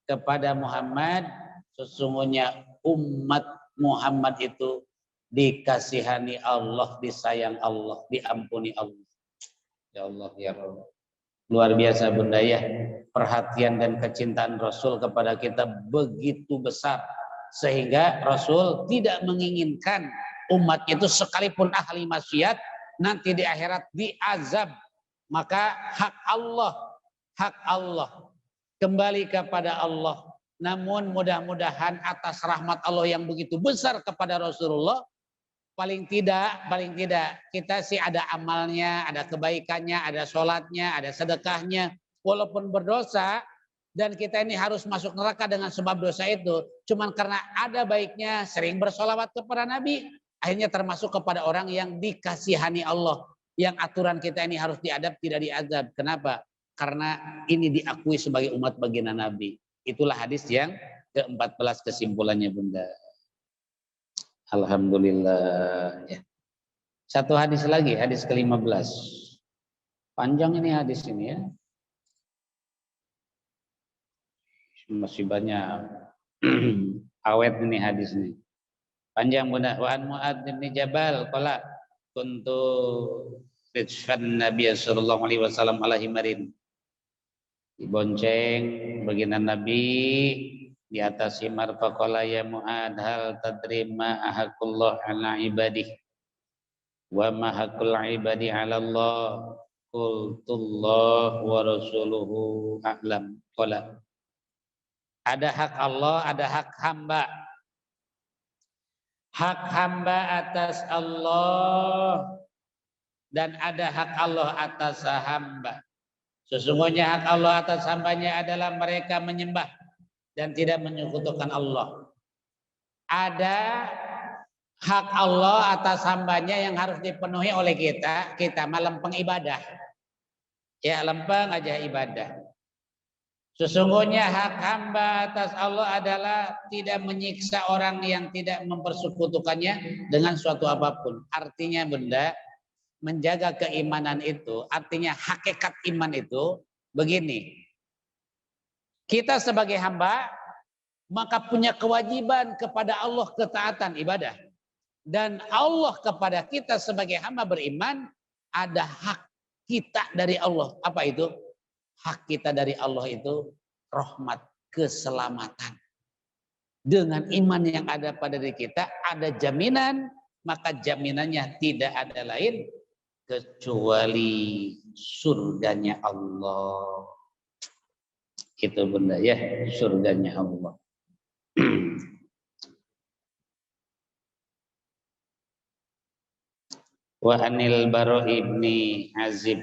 kepada Muhammad, sesungguhnya umat Muhammad itu dikasihani Allah, disayang Allah, diampuni Allah. Ya Allah, ya Allah. Luar biasa Bunda ya. Perhatian dan kecintaan Rasul kepada kita begitu besar. Sehingga Rasul tidak menginginkan umat itu sekalipun ahli maksiat nanti di akhirat diazab. Maka hak Allah kembali kepada Allah. Namun mudah-mudahan atas rahmat Allah yang begitu besar kepada Rasulullah, paling tidak kita sih ada amalnya, ada kebaikannya, ada sholatnya, ada sedekahnya, walaupun berdosa dan kita ini harus masuk neraka dengan sebab dosa itu, cuman karena ada baiknya sering bersolawat kepada Nabi, akhirnya termasuk kepada orang yang dikasihani Allah, yang aturan kita ini harus diadab tidak diazab. Kenapa? Karena ini diakui sebagai umat baginda Nabi. Itulah hadis yang ke-14 kesimpulannya Bunda. Alhamdulillah ya. Satu hadis lagi, hadis ke-15. Panjang ini hadis ini ya. Masih banyak awet ini hadis ini. Panjang Bunda. Wa an Mu'adz bin Jabal qala kuntu ridfan Nabi sallallahu alaihi wasallam ala himarin. Dibonceng baginda Nabi di atas himar, faqala ya Mu'adz hal tadri ma ahaqullah ala ibadih wa ma haqqul ibadi ala Allah, qultullah wa rasuluhu a'lam. Qala, ada hak Allah, ada hak hamba. Hak hamba atas Allah dan ada hak Allah atas hamba. Sesungguhnya hak Allah atas hambanya adalah mereka menyembah dan tidak menyekutukan Allah. Ada hak Allah atas hambanya yang harus dipenuhi oleh kita. Kita mah lempeng ibadah. Ya lempeng aja ibadah. Sesungguhnya hak hamba atas Allah adalah tidak menyiksa orang yang tidak mempersekutukannya dengan suatu apapun. Artinya Bunda, menjaga keimanan itu, artinya hakikat iman itu begini. Kita sebagai hamba maka punya kewajiban kepada Allah ketaatan ibadah. Dan Allah kepada kita sebagai hamba beriman ada hak kita dari Allah. Apa itu? Hak kita dari Allah itu rahmat. keselamatan. Dengan iman yang ada pada diri kita ada jaminan, maka jaminannya tidak ada lain kecuali surganya Allah. Itu benda ya, surganya Allah. Wa anil Bara ibni Azib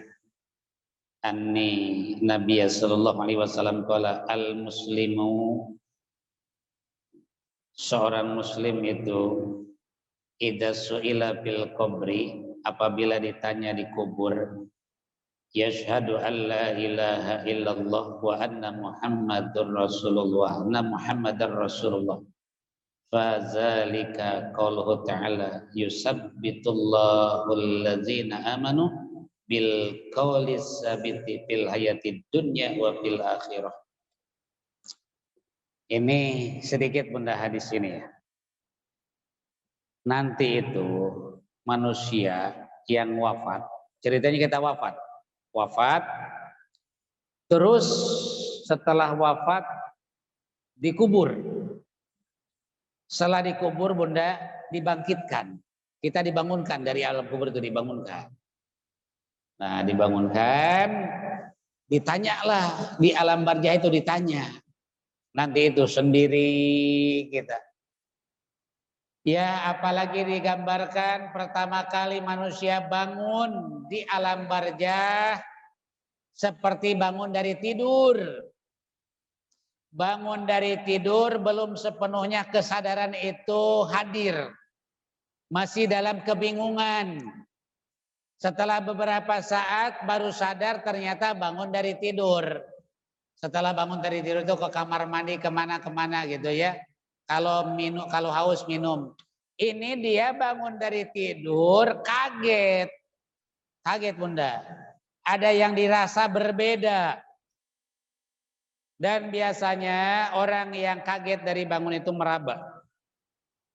anni Nabi sallallahu alaihi wasallam qala al muslimu, seorang muslim itu idza su'ila bil qabri, apabila ditanya di kubur, yashhadu an la ilaha illallah wa anna muhammadur rasulullah, anna muhammadar rasulullah, fazalika qauluhu ta'ala yusabbitullahu allazina amanu bil qawli sabiti fil hayatid dunya wa fil akhirah. Ini sedikit benda hadis ini ya. Nanti itu manusia yang wafat, ceritanya kita wafat, terus setelah wafat dikubur. Setelah dikubur bunda dibangkitkan, kita dibangunkan dari alam kubur itu, dibangunkan. Nah dibangunkan, ditanyalah di alam barzah itu, ditanya. Nanti itu sendiri kita. Ya apalagi digambarkan pertama kali manusia bangun di alam barzah seperti bangun dari tidur. Bangun dari tidur belum sepenuhnya kesadaran itu hadir. Masih dalam kebingungan. Setelah beberapa saat baru sadar ternyata bangun dari tidur. Setelah bangun dari tidur itu ke kamar mandi kemana-kemana gitu ya. Kalau minum, kalau haus minum. Ini dia bangun dari tidur kaget. Kaget bunda. Ada yang dirasa berbeda. Dan biasanya orang yang kaget dari bangun itu meraba.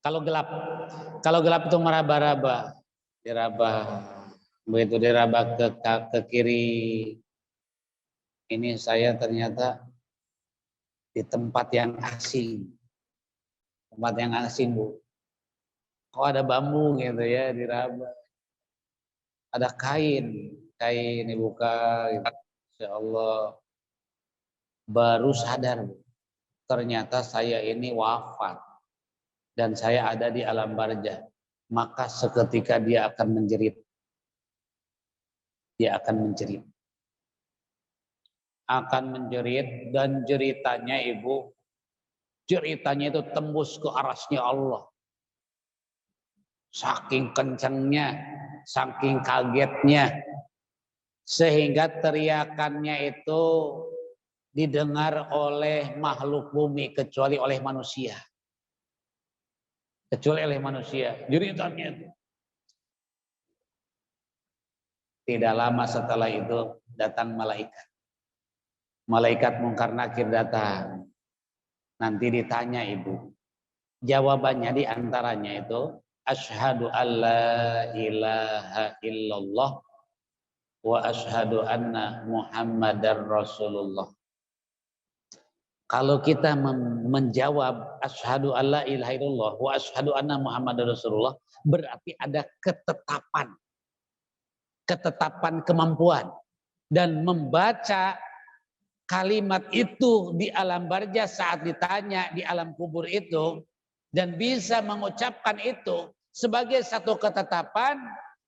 Kalau gelap itu meraba-raba. Diraba. Begitu diraba ke kiri. Ini saya ternyata di tempat yang asing. Tempat yang asing, Bu. Kok ada bambu gitu ya, diraba. Ada kain dibuka gitu. Insya Allah. Baru sadar, Bu. Ternyata saya ini wafat. Dan saya ada di alam barzah. Maka seketika dia akan menjerit. Dia akan menjerit. Akan menjerit dan jeritanya ibu, jeritanya itu tembus ke arasnya Allah. Saking kencangnya, saking kagetnya, sehingga teriakannya itu didengar oleh makhluk bumi kecuali oleh manusia. Kecuali oleh manusia, jeritannya itu. Tidak lama setelah itu datang malaikat. Malaikat Munkar Nakir datang. Nanti ditanya ibu. Jawabannya diantaranya itu asyhadu alla ilaha illallah wa asyhadu anna muhammadar rasulullah. Kalau kita menjawab asyhadu alla ilaha illallah wa asyhadu anna muhammadar rasulullah, berarti ada ketetapan kemampuan, dan membaca kalimat itu di alam barzah saat ditanya di alam kubur itu, dan bisa mengucapkan itu sebagai satu ketetapan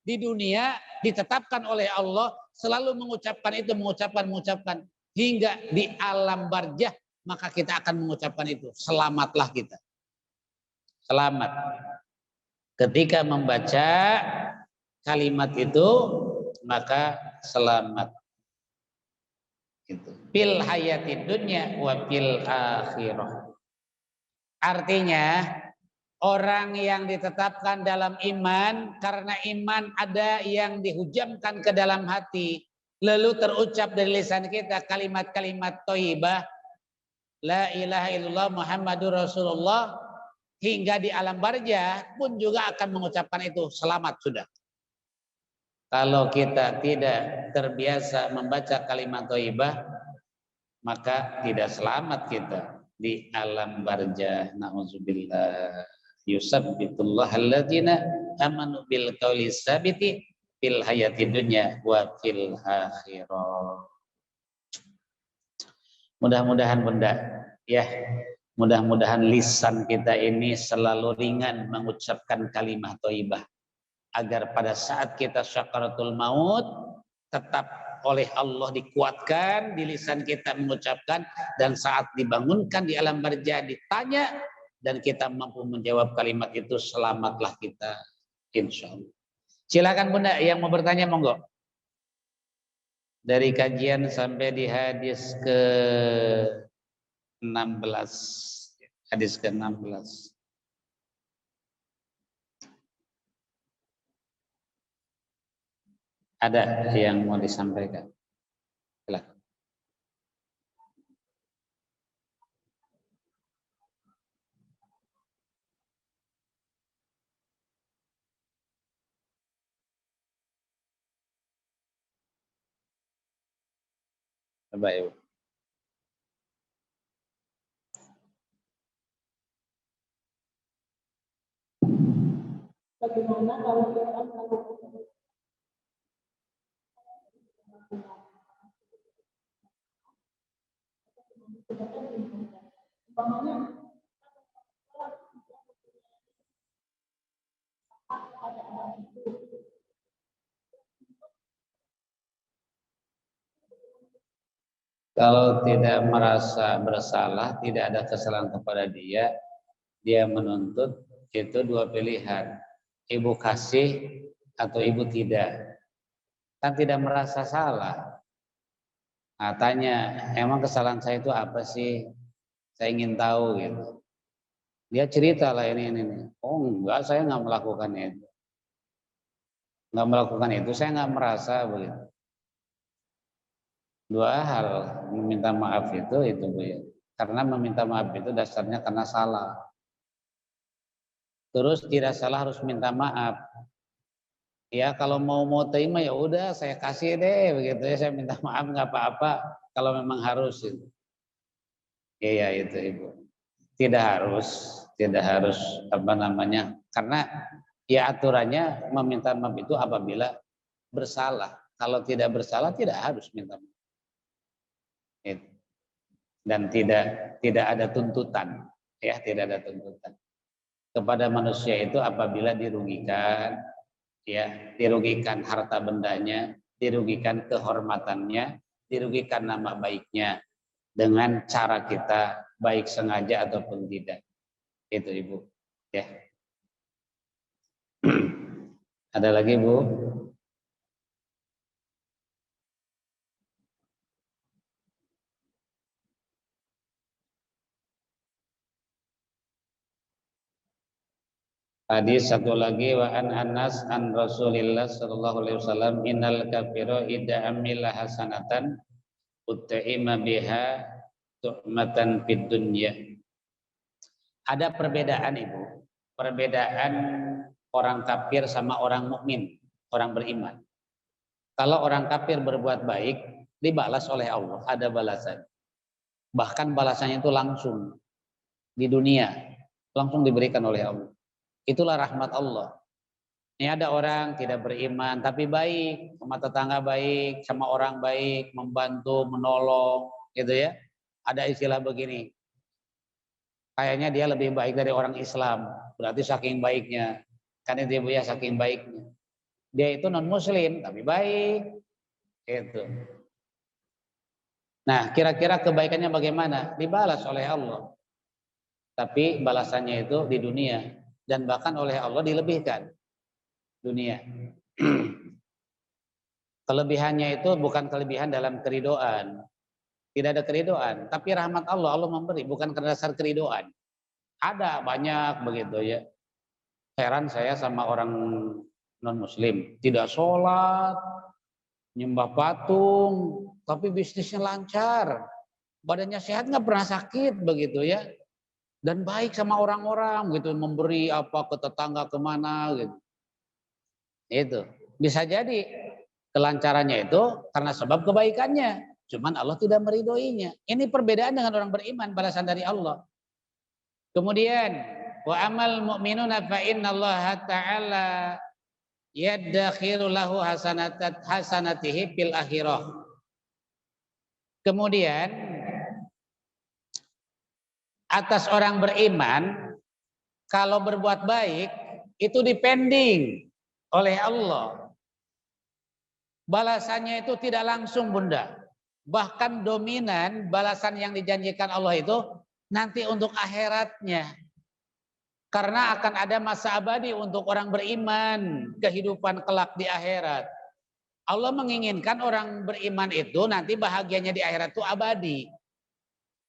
di dunia, ditetapkan oleh Allah, selalu mengucapkan itu, mengucapkan hingga di alam barzah, maka kita akan mengucapkan itu. Selamatlah kita. Selamat. Ketika membaca kalimat itu, maka selamat. Fil hayatid dunya wa fil akhirah. Artinya orang yang ditetapkan dalam iman, karena iman ada yang dihujamkan ke dalam hati, lalu terucap dari lisan kita kalimat-kalimat thayyibah la ilaha illallah muhammadur rasulullah, hingga di alam barzah pun juga akan mengucapkan itu, selamat sudah. Kalau kita tidak terbiasa membaca kalimat thayyibah, maka tidak selamat kita di alam barzah. Nauzubillah. Yusabbitullah alladzina amanu bil qauli sabiti fil hayati dunya wa fil akhirah. Mudah-mudahan Bunda, ya, mudah-mudahan lisan kita ini selalu ringan mengucapkan kalimat thayyibah agar pada saat kita syakaratul maut tetap oleh Allah dikuatkan di lisan kita mengucapkan, dan saat dibangunkan di alam barzah ditanya dan kita mampu menjawab kalimat itu, selamatlah kita insyaallah. Silakan Bunda yang mau bertanya, monggo. Dari kajian sampai di hadis ke-16. Hadis ke-16. Ada yang mau disampaikan? Silakan. Coba Ibu.
Bagaimana kalau orang melakukan umpamanya
Kalau tidak merasa bersalah, tidak ada kesalahan kepada dia, dia menuntut, itu dua pilihan. Ibu kasih atau ibu tidak. Kan tidak merasa salah. Nah, tanya, emang kesalahan saya itu apa sih? Saya ingin tahu gitu. Dia cerita lah ini. Oh enggak, saya nggak melakukan itu. Nggak melakukan itu, saya nggak merasa begitu. Dua hal, meminta maaf itu Bu ya. Karena meminta maaf itu dasarnya karena salah. Terus tidak salah harus minta maaf. Ya kalau mau terima ya udah saya kasih deh begitu ya, saya minta maaf nggak apa-apa kalau memang harus itu. Iya itu Ibu. Tidak harus apa namanya? Karena ya aturannya meminta maaf itu apabila bersalah. Kalau tidak bersalah tidak harus minta maaf. Dan tidak ada tuntutan, ya tidak ada tuntutan kepada manusia itu apabila dirugikan, ya dirugikan harta bendanya, dirugikan kehormatannya, dirugikan nama baiknya dengan cara kita baik sengaja ataupun tidak. Itu Ibu, ya. Ada lagi Bu? Hadis satu lagi, wa an Anas an Rasulillah sallallahu alaihi wasallam, innal kafira idza amila hasanatan ut'ima biha tu'matan fid dunya. Ada perbedaan Ibu, perbedaan orang kafir sama orang mukmin, orang beriman. Kalau orang kafir berbuat baik dibalas oleh Allah, ada balasan. Bahkan balasannya itu langsung di dunia, langsung diberikan oleh Allah. Itulah rahmat Allah. Ini ada orang tidak beriman tapi baik, sama tetangga baik, sama orang baik, membantu, menolong, gitu ya. Ada istilah begini, kayaknya dia lebih baik dari orang Islam, berarti saking baiknya. Kan itu ya, saking baiknya. Dia itu non muslim tapi baik, gitu. Nah, kira-kira kebaikannya bagaimana? Dibalas oleh Allah. Tapi balasannya itu di dunia, dan bahkan oleh Allah dilebihkan dunia. Kelebihannya itu bukan kelebihan dalam keridoan. Tidak ada keridoan, tapi rahmat Allah, Allah memberi bukan karena dasar keridoan. Ada banyak begitu ya. Heran saya sama orang non muslim, tidak sholat, nyembah patung, tapi bisnisnya lancar, badannya sehat, nggak pernah sakit begitu ya, dan baik sama orang-orang gitu, memberi apa ke tetangga kemana gitu. Itu bisa jadi kelancarannya itu karena sebab kebaikannya. Cuman Allah tidak meridhoinya. Ini perbedaan dengan orang beriman, balasan dari Allah. Kemudian wa amal mu'minuna fa innallaha ta'ala yaddakhiru lahu hasanatihi fil akhirah. Kemudian atas orang beriman kalau berbuat baik itu dipending oleh Allah. Balasannya itu tidak langsung, Bunda. Bahkan dominan balasan yang dijanjikan Allah itu nanti untuk akhiratnya. Karena akan ada masa abadi untuk orang beriman, kehidupan kelak di akhirat. Allah menginginkan orang beriman itu nanti bahagianya di akhirat itu abadi.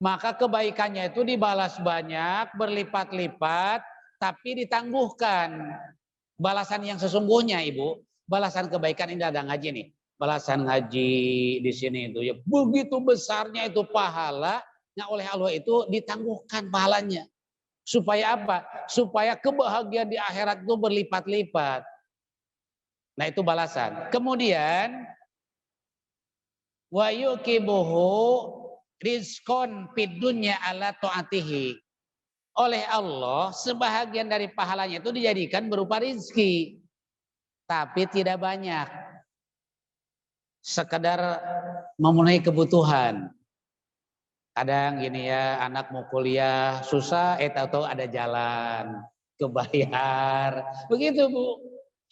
Maka kebaikannya itu dibalas banyak, berlipat-lipat, tapi ditangguhkan. Balasan yang sesungguhnya, Ibu, balasan kebaikan ini ada ngaji nih. Balasan ngaji di sini itu ya begitu besarnya itu pahala yang oleh Allah itu ditangguhkan pahalanya. Supaya apa? Supaya kebahagiaan di akhirat itu berlipat-lipat. Nah, itu balasan. Kemudian wa yuqibuhu rizqon fid dunya ala taatihi. Oleh Allah sebahagian dari pahalanya itu dijadikan berupa rizki. Tapi tidak banyak. Sekedar memenuhi kebutuhan. Kadang gini ya, anak mau kuliah susah, tahu-tahu ada jalan, kebayar. Begitu, Bu.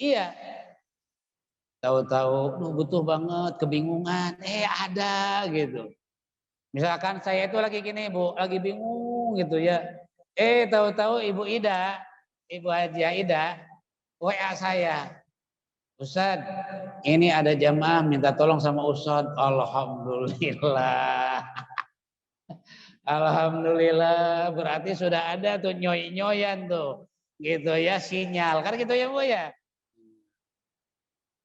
Iya. Tahu-tahu butuh banget, kebingungan, ada gitu. Misalkan saya itu lagi gini, Bu, lagi bingung gitu ya. Tahu-tahu Ibu Ida, Ibu Haji Ida, WA saya. Ustad, ini ada jamaah minta tolong sama Ustad. Alhamdulillah. Alhamdulillah, berarti sudah ada tuh nyoy-nyoyan tuh. Gitu ya, sinyal. Kan gitu ya, Bu ya?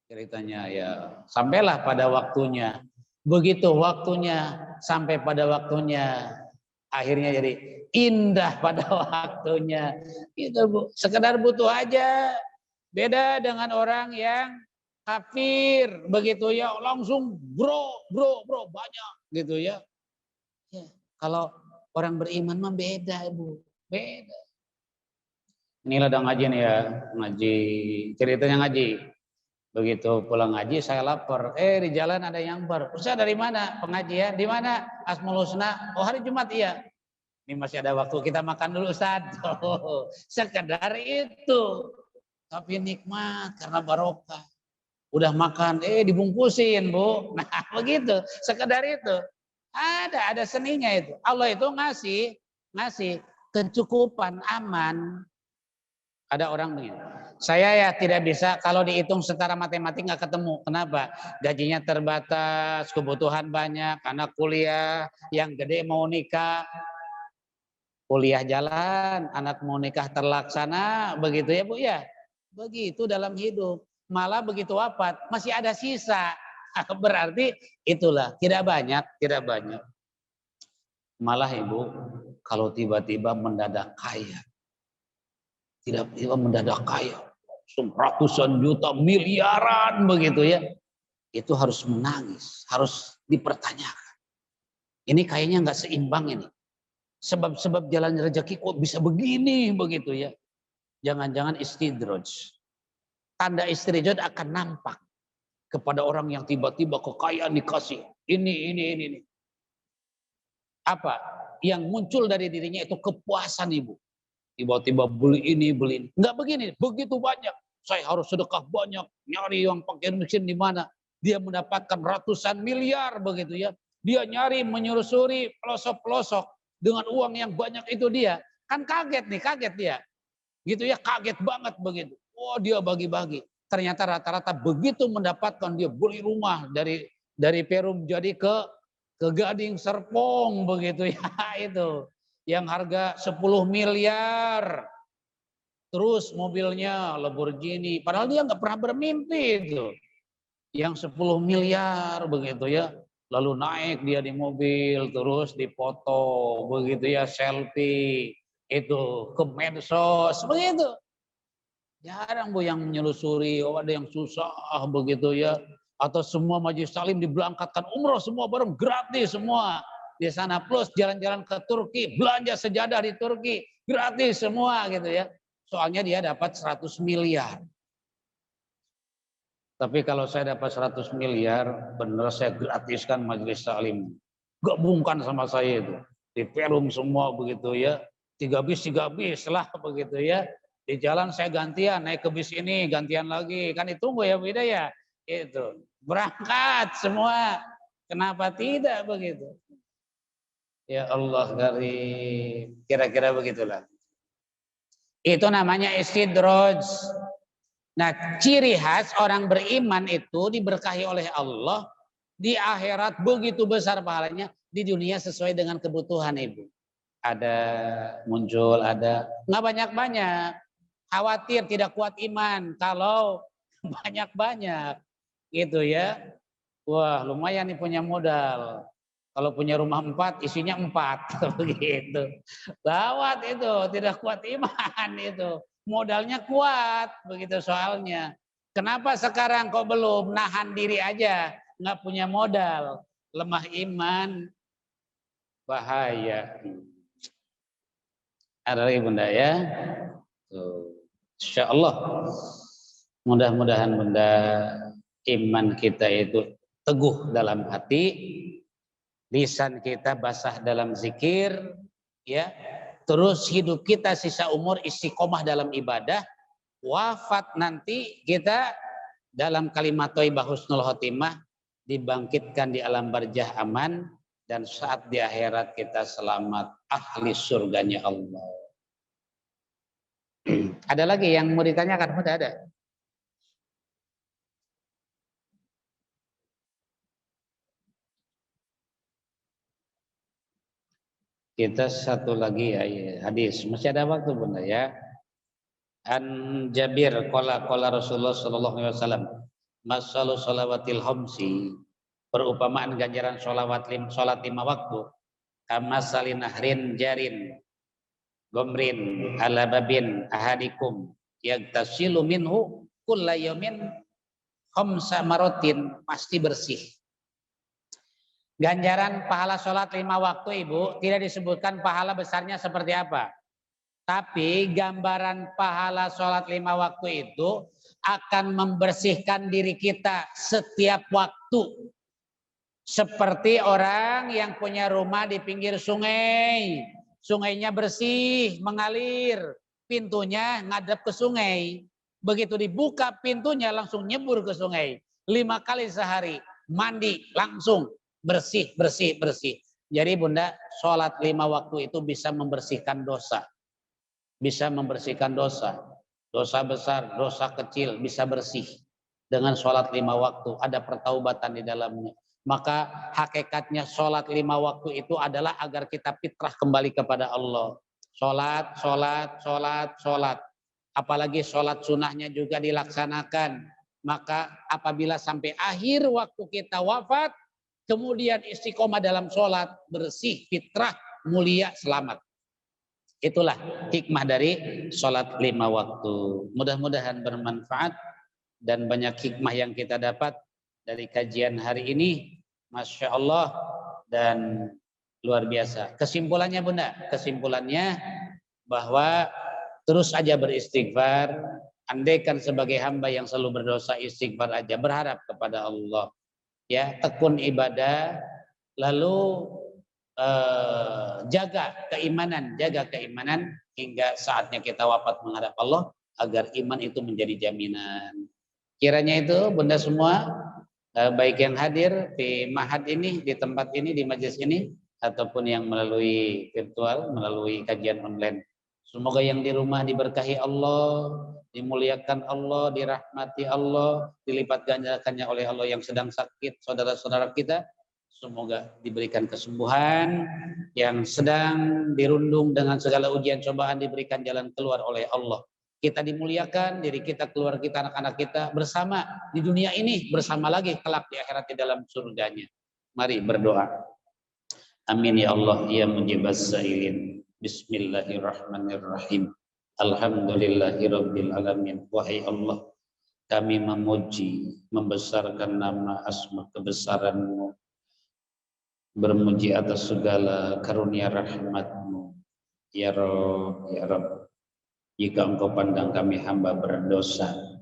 Ceritanya ya, sampailah pada waktunya. Begitu waktunya, sampai pada waktunya. Akhirnya jadi indah pada waktunya. Gitu, Bu. Sekedar butuh aja. Beda dengan orang yang kafir. Begitu ya, langsung bro banyak. Gitu ya. Ya, kalau orang beriman mah beda, Bu. Beda. Inilah udah ngaji nih ya, ngaji. Ceritanya ngaji. Begitu pulang ngaji saya lapar. Di jalan ada yang bar. Ustaz dari mana? Pengajian. Di mana? Asmaul Husna. Oh, hari Jumat iya. Ini masih ada waktu kita makan dulu, Ustaz. Oh, sekedar itu. Tapi nikmat karena barokah. Udah makan, dibungkusin, Bu. Nah, begitu. Sekedar itu. Ada seninya itu. Allah itu ngasih kecukupan, aman. Ada orang begini. Saya ya tidak bisa kalau dihitung secara matematik nggak ketemu. Kenapa? Gajinya terbatas, kebutuhan banyak, anak kuliah, yang gede mau nikah, kuliah jalan, anak mau nikah terlaksana, begitu ya Bu ya. Begitu dalam hidup. Malah begitu wafat masih ada sisa. Berarti itulah tidak banyak. Malah Ibu kalau tiba-tiba mendadak kaya. Tiba-tiba mendadak kaya. Ratusan juta, miliaran begitu ya. Itu harus menangis, harus dipertanyakan. Ini kayaknya nggak seimbang ini. Sebab jalan rezeki kok bisa begini begitu ya. Jangan-jangan istidraj. Tanda istidraj akan nampak kepada orang yang tiba-tiba kekayaan dikasih. Ini. Apa? Yang muncul dari dirinya itu kepuasan, Ibu. Tiba-tiba beli ini. Enggak begini, begitu banyak. Saya harus sedekah banyak, nyari yang fakir miskin di mana. Dia mendapatkan ratusan miliar begitu ya. Dia nyari menyusuri pelosok-pelosok dengan uang yang banyak itu dia. Kan kaget dia. Gitu ya, kaget banget begitu. Oh, dia bagi-bagi. Ternyata rata-rata begitu mendapatkan dia beli rumah dari Perum jadi ke Gading Serpong begitu ya itu. Yang harga 10 miliar. Terus mobilnya Lamborghini. Padahal dia nggak pernah bermimpi itu. Yang 10 miliar begitu ya. Lalu naik dia di mobil. Terus dipoto. Begitu ya, selfie. Itu ke medsos. Begitu. Jarang Bu yang menyelusuri. Oh, ada yang susah begitu ya. Atau semua majelis taklim diberangkatkan umroh semua bareng gratis semua di sana, plus jalan-jalan ke Turki, belanja sejadah di Turki gratis semua gitu ya. Soalnya dia dapat 100 miliar. Tapi kalau saya dapat 100 miliar, benar saya gratiskan majelis taklim. Gabungkan sama saya itu. Di Perum semua begitu ya. 3 bis lah begitu ya. Di jalan saya gantian, naik ke bis ini, gantian lagi. Kan ditunggu ya beda ya. Itu. Berangkat semua. Kenapa tidak begitu? Ya Allah, dari kira-kira begitulah. Itu namanya istidraj. Nah, ciri khas orang beriman itu diberkahi oleh Allah di akhirat begitu besar pahalanya, di dunia sesuai dengan kebutuhan ibu. Ada muncul, ada nggak banyak-banyak. Khawatir tidak kuat iman kalau banyak-banyak gitu ya. Wah, lumayan nih punya modal. Kalau punya rumah 4, isinya 4 begitu. Gawat itu, tidak kuat iman itu. Modalnya kuat begitu soalnya. Kenapa sekarang kok belum nahan diri aja, nggak punya modal, lemah iman, bahaya. Ada lagi bunda ya. Insya Allah mudah-mudahan bunda iman kita itu teguh dalam hati, lisan kita basah dalam zikir, ya. Terus hidup kita sisa umur istiqomah dalam ibadah, wafat nanti kita dalam kalimat thayyibah husnul khotimah, dibangkitkan di alam barzah aman, dan saat di akhirat kita selamat ahli surganya Allah. Ada lagi yang mau ditanyakan? Udah ada. Kita satu lagi ya, hadis. Masih ada waktu bunda ya. An Jabir qala Rasulullah sallallahu alaihi wasallam, masalu shalawatil khamsi, perumpamaan ganjaran salat 5 waktu, kama salinahrin jarin gomrin ala babin ahadikum yagtasilu minhu kulla yaumin khamsa maratin, pasti bersih. Ganjaran pahala sholat 5 waktu ibu tidak disebutkan pahala besarnya seperti apa. Tapi gambaran pahala sholat 5 waktu itu akan membersihkan diri kita setiap waktu. Seperti orang yang punya rumah di pinggir sungai. Sungainya bersih, mengalir. Pintunya ngadep ke sungai. Begitu dibuka pintunya langsung nyebur ke sungai. 5 kali sehari. Mandi langsung. Bersih. Jadi bunda, sholat 5 waktu itu bisa membersihkan dosa. Bisa membersihkan dosa. Dosa besar, dosa kecil bisa bersih. Dengan sholat 5 waktu, ada pertaubatan di dalamnya. Maka hakikatnya sholat 5 waktu itu adalah agar kita fitrah kembali kepada Allah. Sholat. Apalagi sholat sunnahnya juga dilaksanakan. Maka apabila sampai akhir waktu kita wafat, kemudian istiqomah dalam sholat, bersih, fitrah, mulia, selamat. Itulah hikmah dari sholat 5 waktu. Mudah-mudahan bermanfaat dan banyak hikmah yang kita dapat dari kajian hari ini. Masya Allah dan luar biasa. Kesimpulannya bunda, kesimpulannya bahwa terus aja beristighfar. Andaikan sebagai hamba yang selalu berdosa, istighfar aja, berharap kepada Allah. Ya, tekun ibadah, lalu jaga keimanan hingga saatnya kita wafat menghadap Allah, agar iman itu menjadi jaminan. Kiranya itu bunda semua, baik yang hadir di mahad ini, di tempat ini, di majelis ini, ataupun yang melalui virtual, melalui kajian online, semoga yang di rumah diberkahi Allah, dimuliakan Allah, dirahmati Allah, dilipat gandakannya oleh Allah. Yang sedang sakit, saudara-saudara kita, semoga diberikan kesembuhan. Yang sedang dirundung dengan segala ujian cobaan, diberikan jalan keluar oleh Allah. Kita dimuliakan, diri kita, keluarga kita, anak-anak kita bersama di dunia ini, bersama lagi kelak di akhirat di dalam surganya. Mari berdoa. Amin ya Allah ya mujibas sa'ilin. Bismillahirrahmanirrahim. Alhamdulillahirabbil alamin. Wahai Allah, kami memuji, membesarkan nama asma kebesaran-Mu, bermuji atas segala karunia rahmat-Mu. Ya Rabb, ya Rabb, jika Engkau pandang kami hamba berdosa,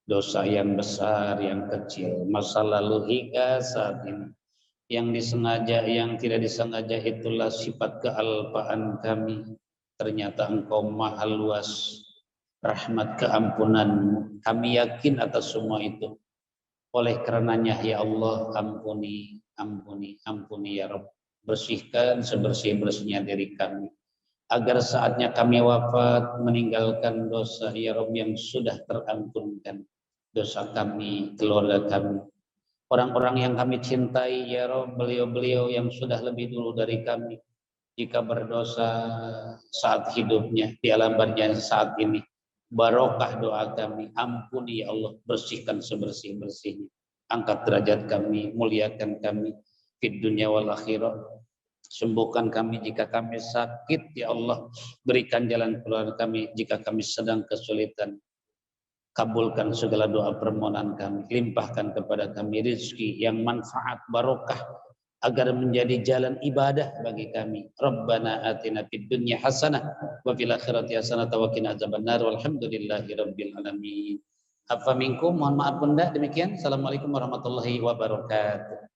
dosa yang besar, yang kecil, masa lalu hingga saat ini, yang disengaja, yang tidak disengaja, itulah sifat kealpaan kami. Ternyata Engkau maha luas rahmat keampunan-Mu. Kami yakin atas semua itu. Oleh karenanya ya Allah, ampuni, ampuni, ampuni ya Rabb. Bersihkan sebersih-bersihnya diri kami, agar saatnya kami wafat meninggalkan dosa ya Rabb yang sudah terampunkan. Dosa kami, keluarga kami, orang-orang yang kami cintai ya Rabb, beliau-beliau yang sudah lebih dulu dari kami, jika berdosa saat hidupnya, di alam barzah saat ini, barokah doa kami, ampuni ya Allah, bersihkan sebersih-bersihnya, angkat derajat kami, muliakan kami fid dunya wal akhirah, sembuhkan kami jika kami sakit ya Allah, berikan jalan keluar kami jika kami sedang kesulitan, kabulkan segala doa permohonan kami, limpahkan kepada kami rezeki yang manfaat barokah, agar menjadi jalan ibadah bagi kami. Rabbana atina fid dunya hasanah wa fil akhirati hasanah wa qina adzabannar walhamdulillahi rabbil alamin. Afa minkum, mohon maaf Bunda, demikian. Assalamualaikum warahmatullahi wabarakatuh.